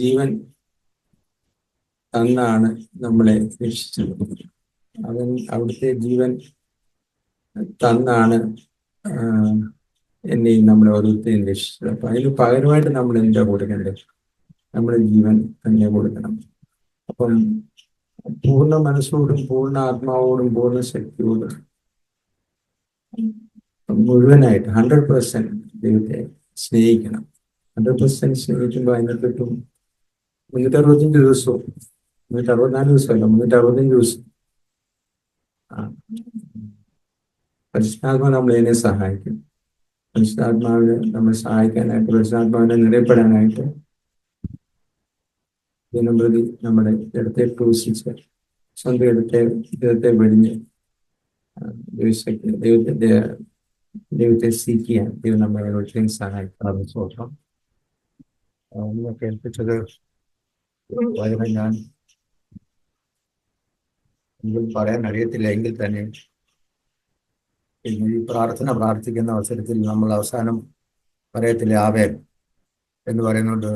ജീവൻ തന്നാണ് നമ്മളെ രക്ഷിച്ചത്. അവൻ അവിടുത്തെ ജീവൻ തന്നാണ് എന്നെയും നമ്മളെ ഓരോരുത്തരെയും രക്ഷിച്ചത്. അപ്പൊ അതിന് പകരമായിട്ട് നമ്മൾ എന്താ കൊടുക്കേണ്ടത്? നമ്മുടെ ജീവൻ തന്നെ കൊടുക്കണം. അപ്പം പൂർണ്ണ മനസ്സോടും പൂർണ്ണ ആത്മാവോടും പൂർണ്ണ ശക്തിയോടും മുഴുവനായിട്ട് 100% ദൈവത്തെ സ്നേഹിക്കണം. 100% സ്നേഹിക്കുമ്പോൾ അതിനകത്ത് കിട്ടും 365 ദിവസവും, 364 ദിവസമല്ല, 365 ദിവസം പരിശുദ്ധാത്മാവ് നമ്മളതിനെ സഹായിക്കും. പരിശുദ്ധാത്മാവിനെ നമ്മളെ സഹായിക്കാനായിട്ട്, പരിശുദ്ധാത്മാവിനെ നിറയപ്പെടാനായിട്ട് ദിനംപ്രതി നമ്മുടെ ഇടത്തെ ക്രൂശിച്ച് സ്വന്തം ഇടത്തെ വെടിഞ്ഞ് ദൈവത്തെ സീക്കിയാൻ ദൈവം നമ്മളെ ഒരിക്കലും സഹായിക്കാതെ സ്വന്തം കേൾപ്പിച്ചത് വളരെ ഞാൻ പറയാൻ അറിയത്തില്ല എങ്കിൽ തന്നെ പിന്നെ ഈ പ്രാർത്ഥന പ്രാർത്ഥിക്കുന്ന അവസരത്തിൽ നമ്മൾ അവസാനം പറയത്തില്ലേ ആമേൻ എന്ന് പറയുന്നുണ്ട്.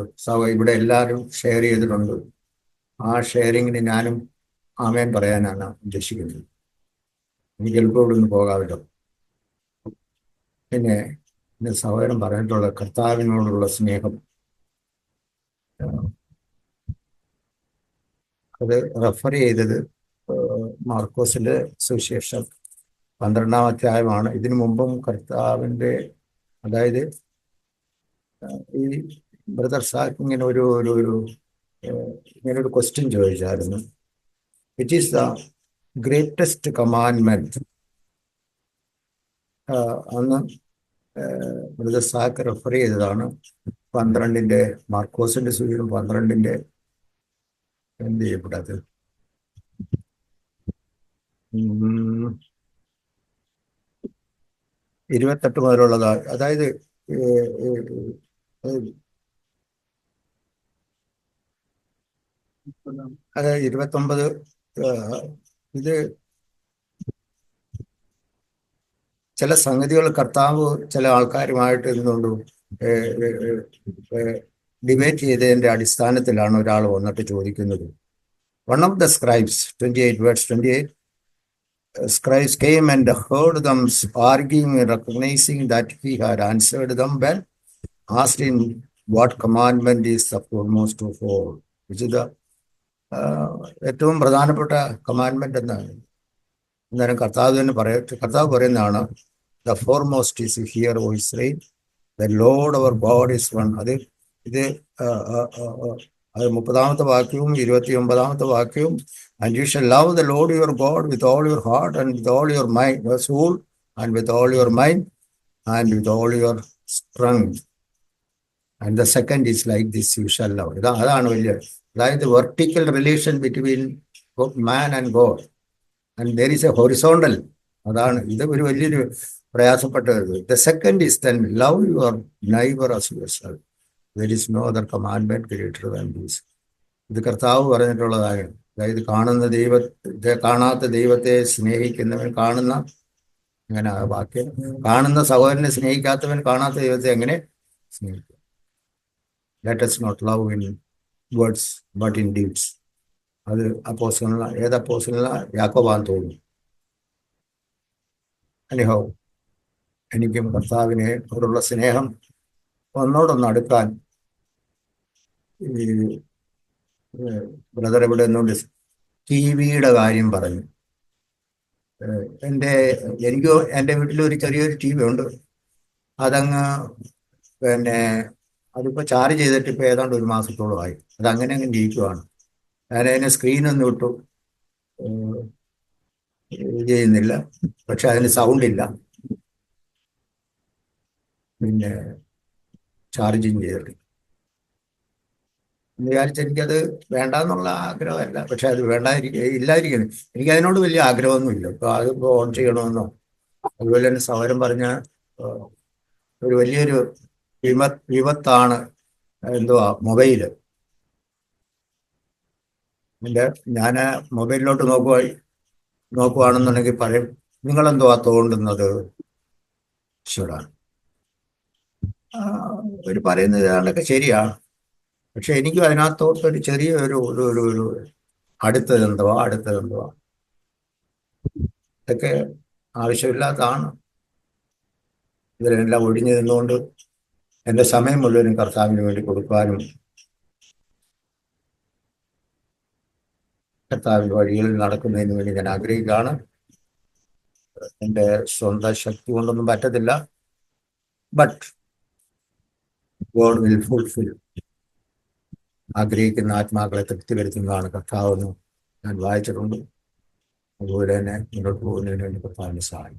ഇവിടെ എല്ലാവരും ഷെയർ ചെയ്തിട്ടുണ്ട്. ആ ഷെയറിങ്ങിന് ഞാനും ആമേൻ പറയാനാണ് ഉദ്ദേശിക്കുന്നത്. എനിക്ക് എളുപ്പം ഇവിടെ നിന്ന് പോകാമല്ലോ. പിന്നെ എൻ്റെ സഹോദരൻ പറഞ്ഞിട്ടുള്ള കർത്താവിനോടുള്ള സ്നേഹം, അത് റെഫർ ചെയ്തത് മാർക്കോസിന്റെ സുവിശേഷം 12-ാം അധ്യായമാണ്. ഇതിനു മുമ്പും കർത്താവിൻ്റെ, അതായത് ഈ ബ്രദർ സാക്ക് ഇങ്ങനെ ഇങ്ങനെ ഒരു ക്വസ്റ്റ്യൻ ചോദിച്ചായിരുന്നു. Which is the greatest commandment? അന്ന് ബ്രദർ സാക്ക് റെഫർ ചെയ്തതാണ് 12-ന്റെ മാർക്കോസിന്റെ സുവിശേഷം 12-ന്റെ എന്ത് ചെയ്യപ്പെട്ടത് 28 മുതലുള്ളതാ. അതായത് അതായത് 29. ഇത് ചില സംഗതികൾ കർത്താവ് ചില ആൾക്കാരുമായിട്ട് ഇരുന്നുകൊണ്ട് ഡിബേറ്റ് ചെയ്തതിന്റെ അടിസ്ഥാനത്തിലാണ് ഒരാൾ വന്നിട്ട് ചോദിക്കുന്നത്. One of the scribes 28 verse 28, scribes came and heard them arguing and recognizing that he had answered them well, asked him what commandment is the foremost of all, which is the ഏറ്റവും പ്രധാനപ്പെട്ട commandment എന്നാണ്. അന്നേരം കർത്താവ് പറയുന്നതാണ്, the foremost is hear O Israel, the Lord our God is one. അത് 30-ാമത്തെ വാക്യവും 29-ാമത്തെ വാക്യവും, and you shall love the Lord your God with all your heart and with all your mind, your soul, and with all your mind, and with all your strength. And the second is like this, you shall love. അതാണ് വലിയ, അതായത് vertical relation between man and God, and there is a horizontal. അതാണ് ഇത് ഒരു വലിയൊരു പ്രയാസപ്പെട്ടത്. The second is then love your neighbour as yourself. There is no other commandment greater than these. ഇത് കർത്താവ് പറഞ്ഞിട്ടുള്ളതാണ്. അതായത് കാണാത്ത ദൈവത്തെ സ്നേഹിക്കുന്നവൻ അങ്ങനെ വാക്യം, കാണുന്ന സഹോദരനെ സ്നേഹിക്കാത്തവൻ കാണാത്ത ദൈവത്തെ എങ്ങനെ സ്നേഹിക്കും? Let us not love in words but in deeds. അത് അപ്പോസ്തലനാ യാക്കോബാന്ന് തോന്നുന്നു. anyhow, എനിക്കും കർത്താവിനോടുള്ള സ്നേഹം ഒന്നോടൊന്ന് അടുക്കാൻ ഈ ബ്രദർ ഇവിടെ നിന്നുകൊണ്ട് TV-യുടെ കാര്യം പറഞ്ഞു. എനിക്ക് എൻ്റെ വീട്ടിൽ ഒരു ചെറിയൊരു TV ഉണ്ട്. അതങ്ങ് അതിപ്പോൾ ചാർജ് ചെയ്തിട്ട് ഇപ്പോൾ ഏതാണ്ട് 1 മാസത്തോളമായി. അതങ്ങനെ ഇരിക്കുവാണ്. ഞാനതിന് സ്ക്രീനൊന്നും ഇട്ടു ചെയ്യുന്നില്ല, പക്ഷെ അതിന് സൗണ്ടില്ല, പിന്നെ ചാർജിങ് ചെയ്തിട്ട് വിചാരിച്ച് എനിക്കത് വേണ്ടാന്നുള്ള ആഗ്രഹമല്ല, പക്ഷെ അത് ഇല്ലായിരിക്കുന്നു. എനിക്കതിനോട് വലിയ ആഗ്രഹമൊന്നുമില്ല. ഇപ്പോൾ അതിപ്പോൾ ഓൺ ചെയ്യണമെന്നോ. അതുപോലെ തന്നെ സൗരം പറഞ്ഞ ഒരു വലിയൊരു വിപത്താണ് മൊബൈല്. ഞാൻ മൊബൈലിലോട്ട് നോക്കുവാണെന്നുണ്ടെങ്കിൽ പറയും, നിങ്ങളെന്തുവാ തോണ്ടുന്നത്? ശരിയാണ്, അവർ പറയുന്നത് ഏതാണ്ടൊക്കെ ശരിയാണ്. പക്ഷെ എനിക്കും അതിനകത്തോട്ടൊരു ചെറിയ ഒരു അടുത്തതെന്തുവാ ഇതൊക്കെ ആവശ്യമില്ലാത്തതാണ്. ഇതിലെല്ലാം ഒഴിഞ്ഞു നിന്നുകൊണ്ട് എൻ്റെ സമയം മുഴുവനും കർത്താവിന് വേണ്ടി കൊടുക്കാനും കർത്താവിൻ്റെ വഴികളിൽ നടക്കുന്നതിന് വേണ്ടി ഞാൻ ആഗ്രഹിക്കുകയാണ്. എൻ്റെ സ്വന്തം ശക്തി കൊണ്ടൊന്നും പറ്റത്തില്ല. But God will fulfil. ആഗ്രഹിക്കുന്ന ആത്മാക്കളെ തൃപ്തി വരുത്തുന്നതാണ് കർത്താവെന്ന് ഞാൻ വായിച്ചിട്ടുണ്ട്. അതുപോലെ തന്നെ മുന്നോട്ട് പോകുന്നതിന് വേണ്ടി കർത്താവിന്റെ സഹായം.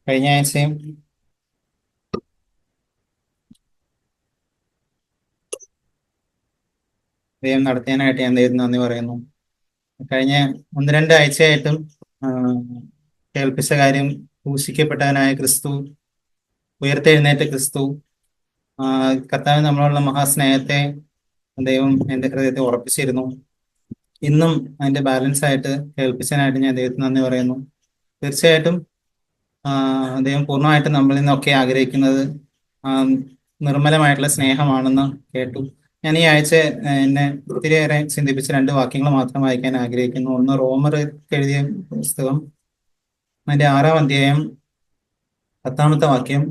കഴിഞ്ഞ ആഴ്ചയും ദൈവം നടത്തിയതിനായിട്ട് ഞാൻ ദൈവത്തിന് നന്ദി പറയുന്നു. കഴിഞ്ഞ 1-2 ആഴ്ചയായിട്ടും കേൾപ്പിച്ച കാര്യം, ക്രൂശിക്കപ്പെട്ടവനായ ക്രിസ്തു, ഉയർത്തെഴുന്നേറ്റ ക്രിസ്തു, കർത്താവ് നമ്മളുള്ള മഹാസ്നേഹത്തെ ദൈവം എൻ്റെ ഹൃദയത്തെ ഉറപ്പിച്ചിരുന്നു. ഇന്നും അതിൻ്റെ ബാലൻസ് ആയിട്ട് കേൾപ്പിച്ചതിനായിട്ട് ഞാൻ ദൈവത്തിന് നന്ദി പറയുന്നു. തീർച്ചയായിട്ടും ദൈവം പൂർണ്ണമായിട്ടും നമ്മളിൽ നിന്നൊക്കെ ആഗ്രഹിക്കുന്നത് ആ, നിർമ്മലമായിട്ടുള്ള സ്നേഹമാണെന്ന് കേട്ടു. ഞാൻ ഈ ആഴ്ച എന്നെ ഒത്തിരിയേറെ ചിന്തിപ്പിച്ച 2 വാക്യങ്ങൾ മാത്രം വായിക്കാൻ ആഗ്രഹിക്കുന്നു. ഒന്ന് റോമർ എഴുതിയ പുസ്തകം അതിന്റെ 6-ാം അധ്യായം 10-ാമത്തെ വാക്യം.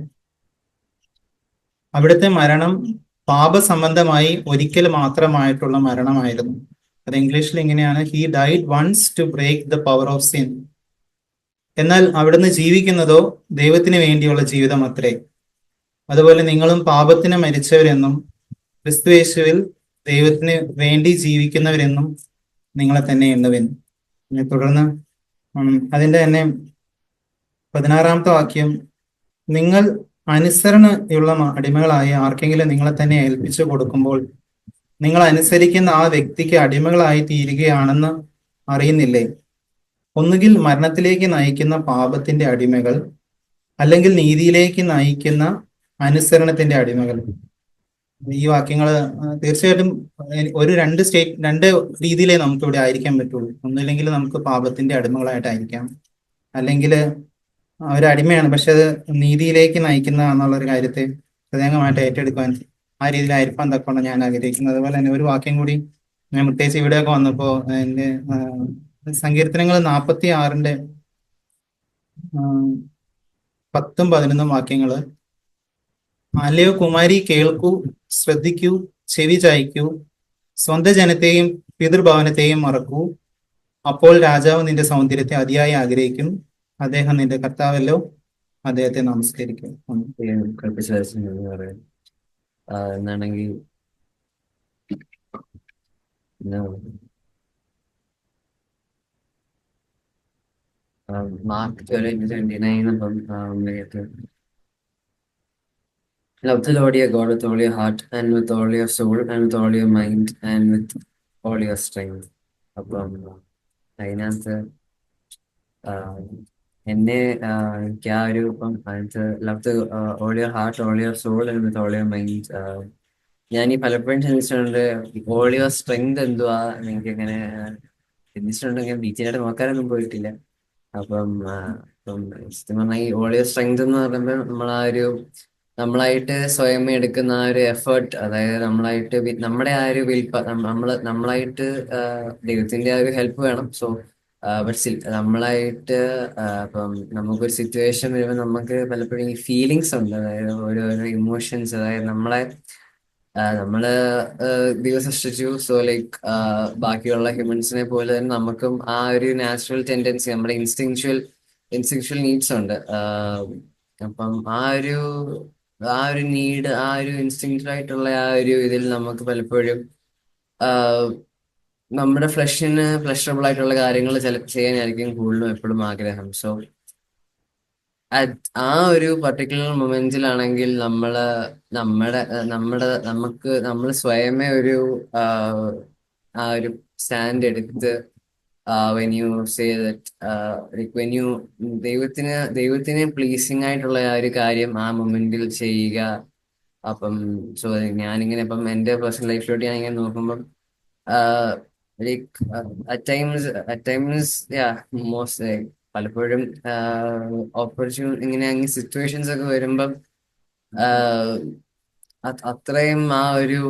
അവിടുത്തെ മരണം പാപസംബന്ധമായി ഒരിക്കൽ മാത്രമായിട്ടുള്ള മരണമായിരുന്നു. അത് ഇംഗ്ലീഷിൽ ഇങ്ങനെയാണ്: he died once to break the power of sin. എന്നാൽ അവിടുന്ന് ജീവിക്കുന്നതോ ദൈവത്തിന് വേണ്ടിയുള്ള ജീവിതം അത്രേ. അതുപോലെ നിങ്ങളും പാപത്തിന് മരിച്ചവരെന്നും ക്രിസ്തുയേശുവിൽ ദൈവത്തിന് വേണ്ടി ജീവിക്കുന്നവരെന്നും നിങ്ങളെ തന്നെ എണ്ണുവിൻ. തുടർന്ന് അതിന്റെ തന്നെ 16-ാമത്തെ വാക്യം: നിങ്ങൾ അനുസരണയുള്ള അടിമകളായി ആർക്കെങ്കിലും നിങ്ങളെ തന്നെ ഏൽപ്പിച്ചു കൊടുക്കുമ്പോൾ നിങ്ങൾ അനുസരിക്കുന്ന ആ വ്യക്തിക്ക് അടിമകളായി തീരുകയാണെന്ന് അറിയുന്നില്ലേ? ഒന്നുകിൽ മരണത്തിലേക്ക് നയിക്കുന്ന പാപത്തിന്റെ അടിമകൾ, അല്ലെങ്കിൽ നീതിയിലേക്ക് നയിക്കുന്ന അനുസരണത്തിന്റെ അടിമകൾ. ഈ വാക്യങ്ങൾ തീർച്ചയായിട്ടും രണ്ട് രീതിയിലേ നമുക്ക് ഇവിടെ ആയിരിക്കാൻ പറ്റുള്ളൂ. ഒന്നില്ലെങ്കിൽ നമുക്ക് പാപത്തിന്റെ അടിമകളായിട്ടായിരിക്കാം, അല്ലെങ്കിൽ ഒരടിമയാണ് പക്ഷെ അത് നീതിയിലേക്ക് നയിക്കുന്ന എന്നുള്ളൊരു കാര്യത്തെ ഹൃദയംഗമായിട്ട് ഏറ്റെടുക്കാൻ ആ രീതിയിലായിരിക്കാൻ തക്കോണം ഞാൻ ആഗ്രഹിക്കുന്നത്. അതുപോലെ തന്നെ ഒരു വാക്യം കൂടി ഞാൻ പ്രത്യേകിച്ച് ഇവിടെയൊക്കെ വന്നപ്പോ എൻ്റെ സങ്കീർത്തനങ്ങൾ 46-ന്റെ 10-11 വാക്യങ്ങള്: അല്ലയോ കുമാരി, കേൾക്കൂ, ശ്രദ്ധിക്കൂ, ചെവി ചായ്ക്കൂ, സ്വന്തം ജനത്തെയും പിതൃഭവനത്തെയും മറക്കൂ. അപ്പോൾ രാജാവ് നിന്റെ സൗന്ദര്യത്തെ അതിയായി ആഗ്രഹിക്കും, അദ്ദേഹം നിന്റെ കർത്താവല്ലോ, അദ്ദേഹത്തെ നമസ്കരിക്കും. കൽപ്പിച്ച എന്ന് പറയാം. എന്നാണെങ്കിൽ മാർക്ക് 12:29 അപ്പം love the Lord your God with all your heart and with all your soul and with all your mind and with all your strength. അപ്പം അതിനകത്ത് എന്നെ എനിക്ക് ആ ഒരു ഇപ്പം അതിനകത്ത് love the all your heart, all your soul and with all your mind. ഞാൻ ഈ പലപ്പോഴും ചിന്തിച്ചിട്ടുണ്ട് ഓൾ യുവർ സ്ട്രെങ്ത് എന്തുവാ. എനിക്ക് ഇങ്ങനെ ചിന്തിച്ചിട്ടുണ്ടെങ്കിൽ ഡീറ്റെയിലായിട്ട് നോക്കാനൊന്നും പോയിട്ടില്ല. അപ്പം സത്യം പറഞ്ഞാൽ ഈ ഓൾ യുവർ സ്ട്രെങ്ത് എന്ന് പറയുമ്പോൾ നമ്മളായിട്ട് സ്വയം എടുക്കുന്ന ആ ഒരു എഫേർട്ട്, അതായത് നമ്മളായിട്ട് നമ്മുടെ ആ ഒരു നമ്മളായിട്ട് ദൈവത്തിന്റെ ആ ഒരു ഹെൽപ്പ് വേണം. സോ ബട്ട് സ്റ്റിൽ നമ്മളായിട്ട് ഇപ്പം നമുക്കൊരു സിറ്റുവേഷൻ വരുമ്പോൾ നമുക്ക് പലപ്പോഴും ഈ ഫീലിങ്സ് ഉണ്ട്, അതായത് ഓരോരോ ഇമോഷൻസ്, അതായത് നമ്മള് ദൈവം സൃഷ്ടിച്ചു. സോ ലൈക്ക് ബാക്കിയുള്ള ഹ്യൂമൻസിനെ പോലെ തന്നെ നമുക്കും ആ ഒരു നാച്ചുറൽ ടെൻഡൻസി, നമ്മുടെ ഇൻസ്റ്റിങ്ച്വൽ നീഡ്സ് ഉണ്ട്. അപ്പം ആ ഒരു നീഡ്, ആ ഒരു ഇൻസ്റ്റിങ്ക്റ്റീവ് ആയിട്ടുള്ള ആ ഒരു ഇതിൽ നമുക്ക് പലപ്പോഴും നമ്മുടെ ഫ്ലഷിന് പ്ലഷറബിൾ ആയിട്ടുള്ള കാര്യങ്ങൾ ചെയ്യാനായിരിക്കും കൂടുതലും എപ്പോഴും ആഗ്രഹം. സോ ആ ഒരു പർട്ടിക്കുലർ മൊമെന്റിലാണെങ്കിൽ നമ്മൾ സ്വയമേ ആ ഒരു സ്റ്റാൻഡ് എടുത്ത് when you say that like when you ദൈവത്തിന് പ്ലീസിങ് ആയിട്ടുള്ള ആ ഒരു കാര്യം ആ മൊമെന്റിൽ ചെയ്യുക. അപ്പം സോ ഞാനിങ്ങനെ ഇപ്പം എൻ്റെ പേഴ്സണൽ ലൈഫിലോട്ട് ഞാനിങ്ങനെ നോക്കുമ്പം ലൈക്ക് അറ്റ് ടൈംസ് മോസ്റ്റ് പലപ്പോഴും ഇങ്ങനെ സിറ്റുവേഷൻസ് ഒക്കെ വരുമ്പം അത്രയും ആ ഒരു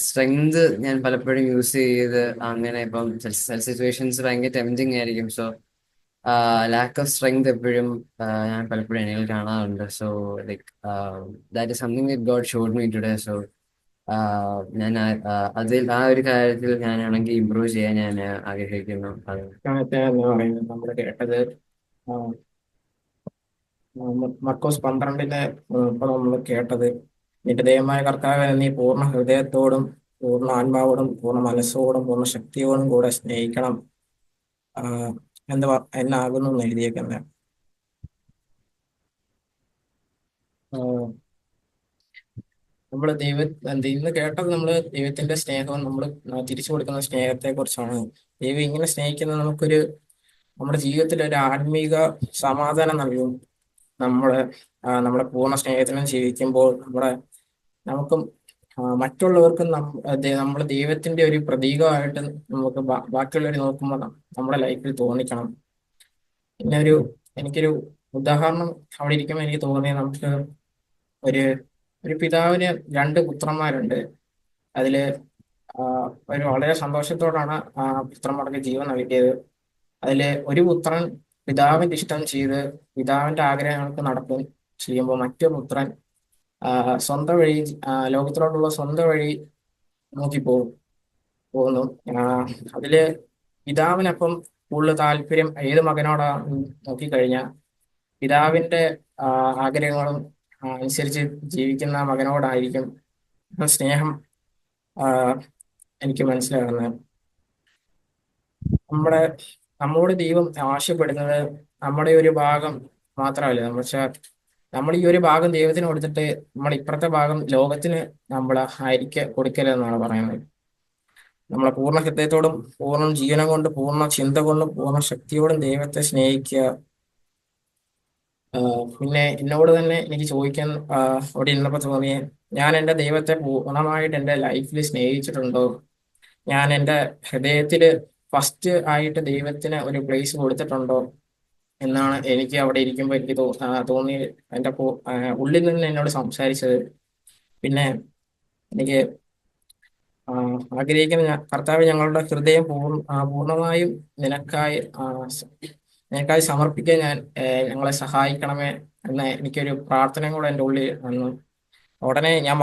സ്ട്രെങ്ത് ഞാൻ പലപ്പോഴും യൂസ് ചെയ്ത് അങ്ങനെ ഇപ്പം ചില സിറ്റുവേഷൻസ് ഭയങ്കര ടെംപ്റ്റിംഗ് ആയിരിക്കും. സോ ലാക്ക് ഓഫ് സ്ട്രെങ്ത് എപ്പോഴും ഞാൻ പലപ്പോഴും എന്നിൽ കാണാറുണ്ട്. So like that is something that God showed me today. So ഞാൻ അതിൽ ആ ഒരു കാര്യത്തിൽ ഞാനാണെങ്കിൽ ഇമ്പ്രൂവ് ചെയ്യാൻ ഞാൻ ആഗ്രഹിക്കുന്നു. അത് പറയുന്നത് നമ്മൾ കേട്ടത് മർക്കോസ് 12-ലെ ഇപ്പൊ നമ്മൾ കേട്ടത്, നിന്റെ ദൈവമായ കർത്താവ് നീ പൂർണ്ണ ഹൃദയത്തോടും പൂർണ്ണ ആത്മാവോടും പൂർണ്ണ മനസ്സോടും പൂർണ്ണ ശക്തിയോടും കൂടെ സ്നേഹിക്കണം എന്നാകുന്നു എന്ന് എഴുതിയേക്കുന്നത്. നമ്മൾ ദൈവം കേട്ടത് നമ്മള് ദൈവത്തിന്റെ സ്നേഹവും നമ്മൾ തിരിച്ചു കൊടുക്കുന്ന സ്നേഹത്തെ കുറിച്ചാണ്. ദൈവം ഇങ്ങനെ സ്നേഹിക്കുന്നത് നമ്മുടെ ജീവിതത്തിൽ ഒരു ആത്മീക സമാധാനം നൽകും. നമ്മുടെ പൂർണ്ണ സ്നേഹത്തിനും ജീവിക്കുമ്പോൾ നമുക്കും മറ്റുള്ളവർക്കും നമ്മൾ ദൈവത്തിന്റെ ഒരു പ്രതീകമായിട്ട് നമുക്ക് ബാക്കിയുള്ളവർ നോക്കുമ്പോൾ നമ്മുടെ ലൈഫിൽ തോന്നിക്കണം. പിന്നെ എനിക്കൊരു ഉദാഹരണം അവിടെ ഇരിക്കുമ്പോൾ എനിക്ക് തോന്നിയത് നമുക്ക് ഒരു ഒരു പിതാവിന് 2 പുത്രന്മാരുണ്ട്. അതില് ഒരു വളരെ സന്തോഷത്തോടാണ് ആ പുത്രന്മാർക്ക് ജീവൻ നൽകിയത്. അതില് ഒരു പുത്രൻ പിതാവിന്റെ ഇഷ്ടം ചെയ്ത് പിതാവിന്റെ ആഗ്രഹങ്ങൾക്ക് നടക്കും ചെയ്യുമ്പോൾ മറ്റു പുത്രൻ സ്വന്തം വഴി, ലോകത്തിലോട്ടുള്ള സ്വന്തം വഴി നോക്കി പോകുന്നു. അതില് പിതാവിനപ്പം കൂടുതൽ താല്പര്യം ഏത് മകനോടാ നോക്കിക്കഴിഞ്ഞാൽ പിതാവിന്റെ ആഗ്രഹങ്ങളും അനുസരിച്ച് ജീവിക്കുന്ന മകനോടായിരിക്കും സ്നേഹം എനിക്ക് മനസ്സിലാകുന്നത്. നമ്മോട് ദൈവം ആവശ്യപ്പെടുന്നത് നമ്മുടെ ഒരു ഭാഗം മാത്രമല്ല, പക്ഷെ നമ്മൾ ഈ ഒരു ഭാഗം ദൈവത്തിന് കൊടുത്തിട്ട് നമ്മൾ ഇപ്പുറത്തെ ഭാഗം ലോകത്തിന് നമ്മൾ കൊടുക്കലെന്നാണ് പറയുന്നത്. നമ്മളെ പൂർണ്ണ ഹൃദയത്തോടും പൂർണ്ണ ജീവനം കൊണ്ട് പൂർണ്ണ ചിന്ത കൊണ്ടും പൂർണ്ണ ശക്തിയോടും ദൈവത്തെ സ്നേഹിക്കുക. പിന്നെ എന്നോട് തന്നെ എനിക്ക് ചോദിക്കാൻ അവിടെ ഇരുന്നപ്പോൾ തോന്നിയ, ഞാൻ എൻ്റെ ദൈവത്തെ പൂർണ്ണമായിട്ട് എൻ്റെ ലൈഫിൽ സ്നേഹിച്ചിട്ടുണ്ടോ? ഞാൻ എൻ്റെ ഹൃദയത്തിൽ ഫസ്റ്റ് ആയിട്ട് ദൈവത്തിന് ഒരു പ്ലേസ് കൊടുത്തിട്ടുണ്ടോ എന്നാണ് എനിക്ക് അവിടെ ഇരിക്കുമ്പോൾ എനിക്ക് തോന്നി. എൻ്റെ ഉള്ളിൽ നിന്ന് എന്നോട് സംസാരിച്ചത്. പിന്നെ എനിക്ക് ആഗ്രഹിക്കുന്ന കർത്താവ്, ഞങ്ങളുടെ ഹൃദയം പൂർണ്ണമായും നിനക്കായി സമർപ്പിക്കാൻ ഞങ്ങളെ സഹായിക്കണമേ എന്ന എനിക്കൊരു പ്രാർത്ഥനയും കൂടെ എൻ്റെ ഉള്ളിൽ വന്നു. ഉടനെ ഞാൻ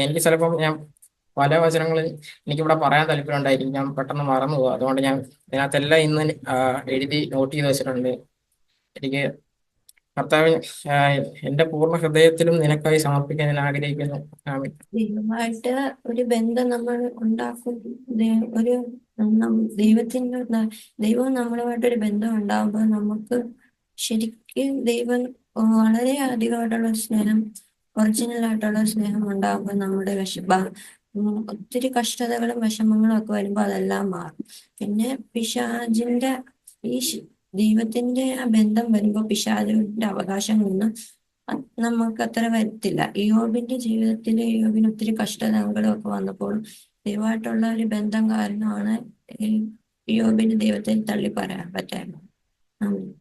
എനിക്ക് ചിലപ്പം ഞാൻ പല വചനങ്ങളും എനിക്കിവിടെ പറയാൻ താല്പര്യമുണ്ടായിരിക്കും, ഞാൻ പെട്ടെന്ന് മറന്നു പോകും. അതുകൊണ്ട് ഞാൻ ഇതിനകത്തെല്ലാം ഇന്ന് എഴുതി നോട്ട് ചെയ്ത് വെച്ചിട്ടുണ്ട്. എനിക്ക് കർത്താവ്, എൻ്റെ പൂർണ്ണ ഹൃദയത്തിലും നിനക്കായി സമർപ്പിക്കാൻ ഞാൻ ആഗ്രഹിക്കുന്നു. ആമേൻ. ദൈവമായിട്ട് ഒരു ബന്ധം നമ്മൾ ഉണ്ടാക്കും. ദൈവം നമ്മളുമായിട്ടൊരു ബന്ധം ഉണ്ടാകുമ്പോൾ നമുക്ക് ശരിക്കും ദൈവം വളരെ അധികമായിട്ടുള്ള സ്നേഹം, ഒറിജിനൽ ആയിട്ടുള്ള സ്നേഹം ഉണ്ടാകുമ്പോൾ നമ്മുടെ ഒത്തിരി കഷ്ടതകളും വിഷമങ്ങളും ഒക്കെ വരുമ്പോൾ അതെല്ലാം മാറും. പിന്നെ പിശാചിന്റെ ദൈവത്തിന്റെ ആ ബന്ധം വരുമ്പോൾ പിശാചിന്റെ അവകാശങ്ങളൊന്നും നമുക്ക് അത്ര വരത്തില്ല. യോബിന്റെ ജീവിതത്തിൽ യോബിന് ഒത്തിരി കഷ്ടതകളും ഒക്കെ വന്നപ്പോൾ ദൈവമായിട്ടുള്ള ഒരു ബന്ധം കാരണമാണ് യോബിന് ദൈവത്തെ തള്ളി പറയാൻ പറ്റായിരുന്നു.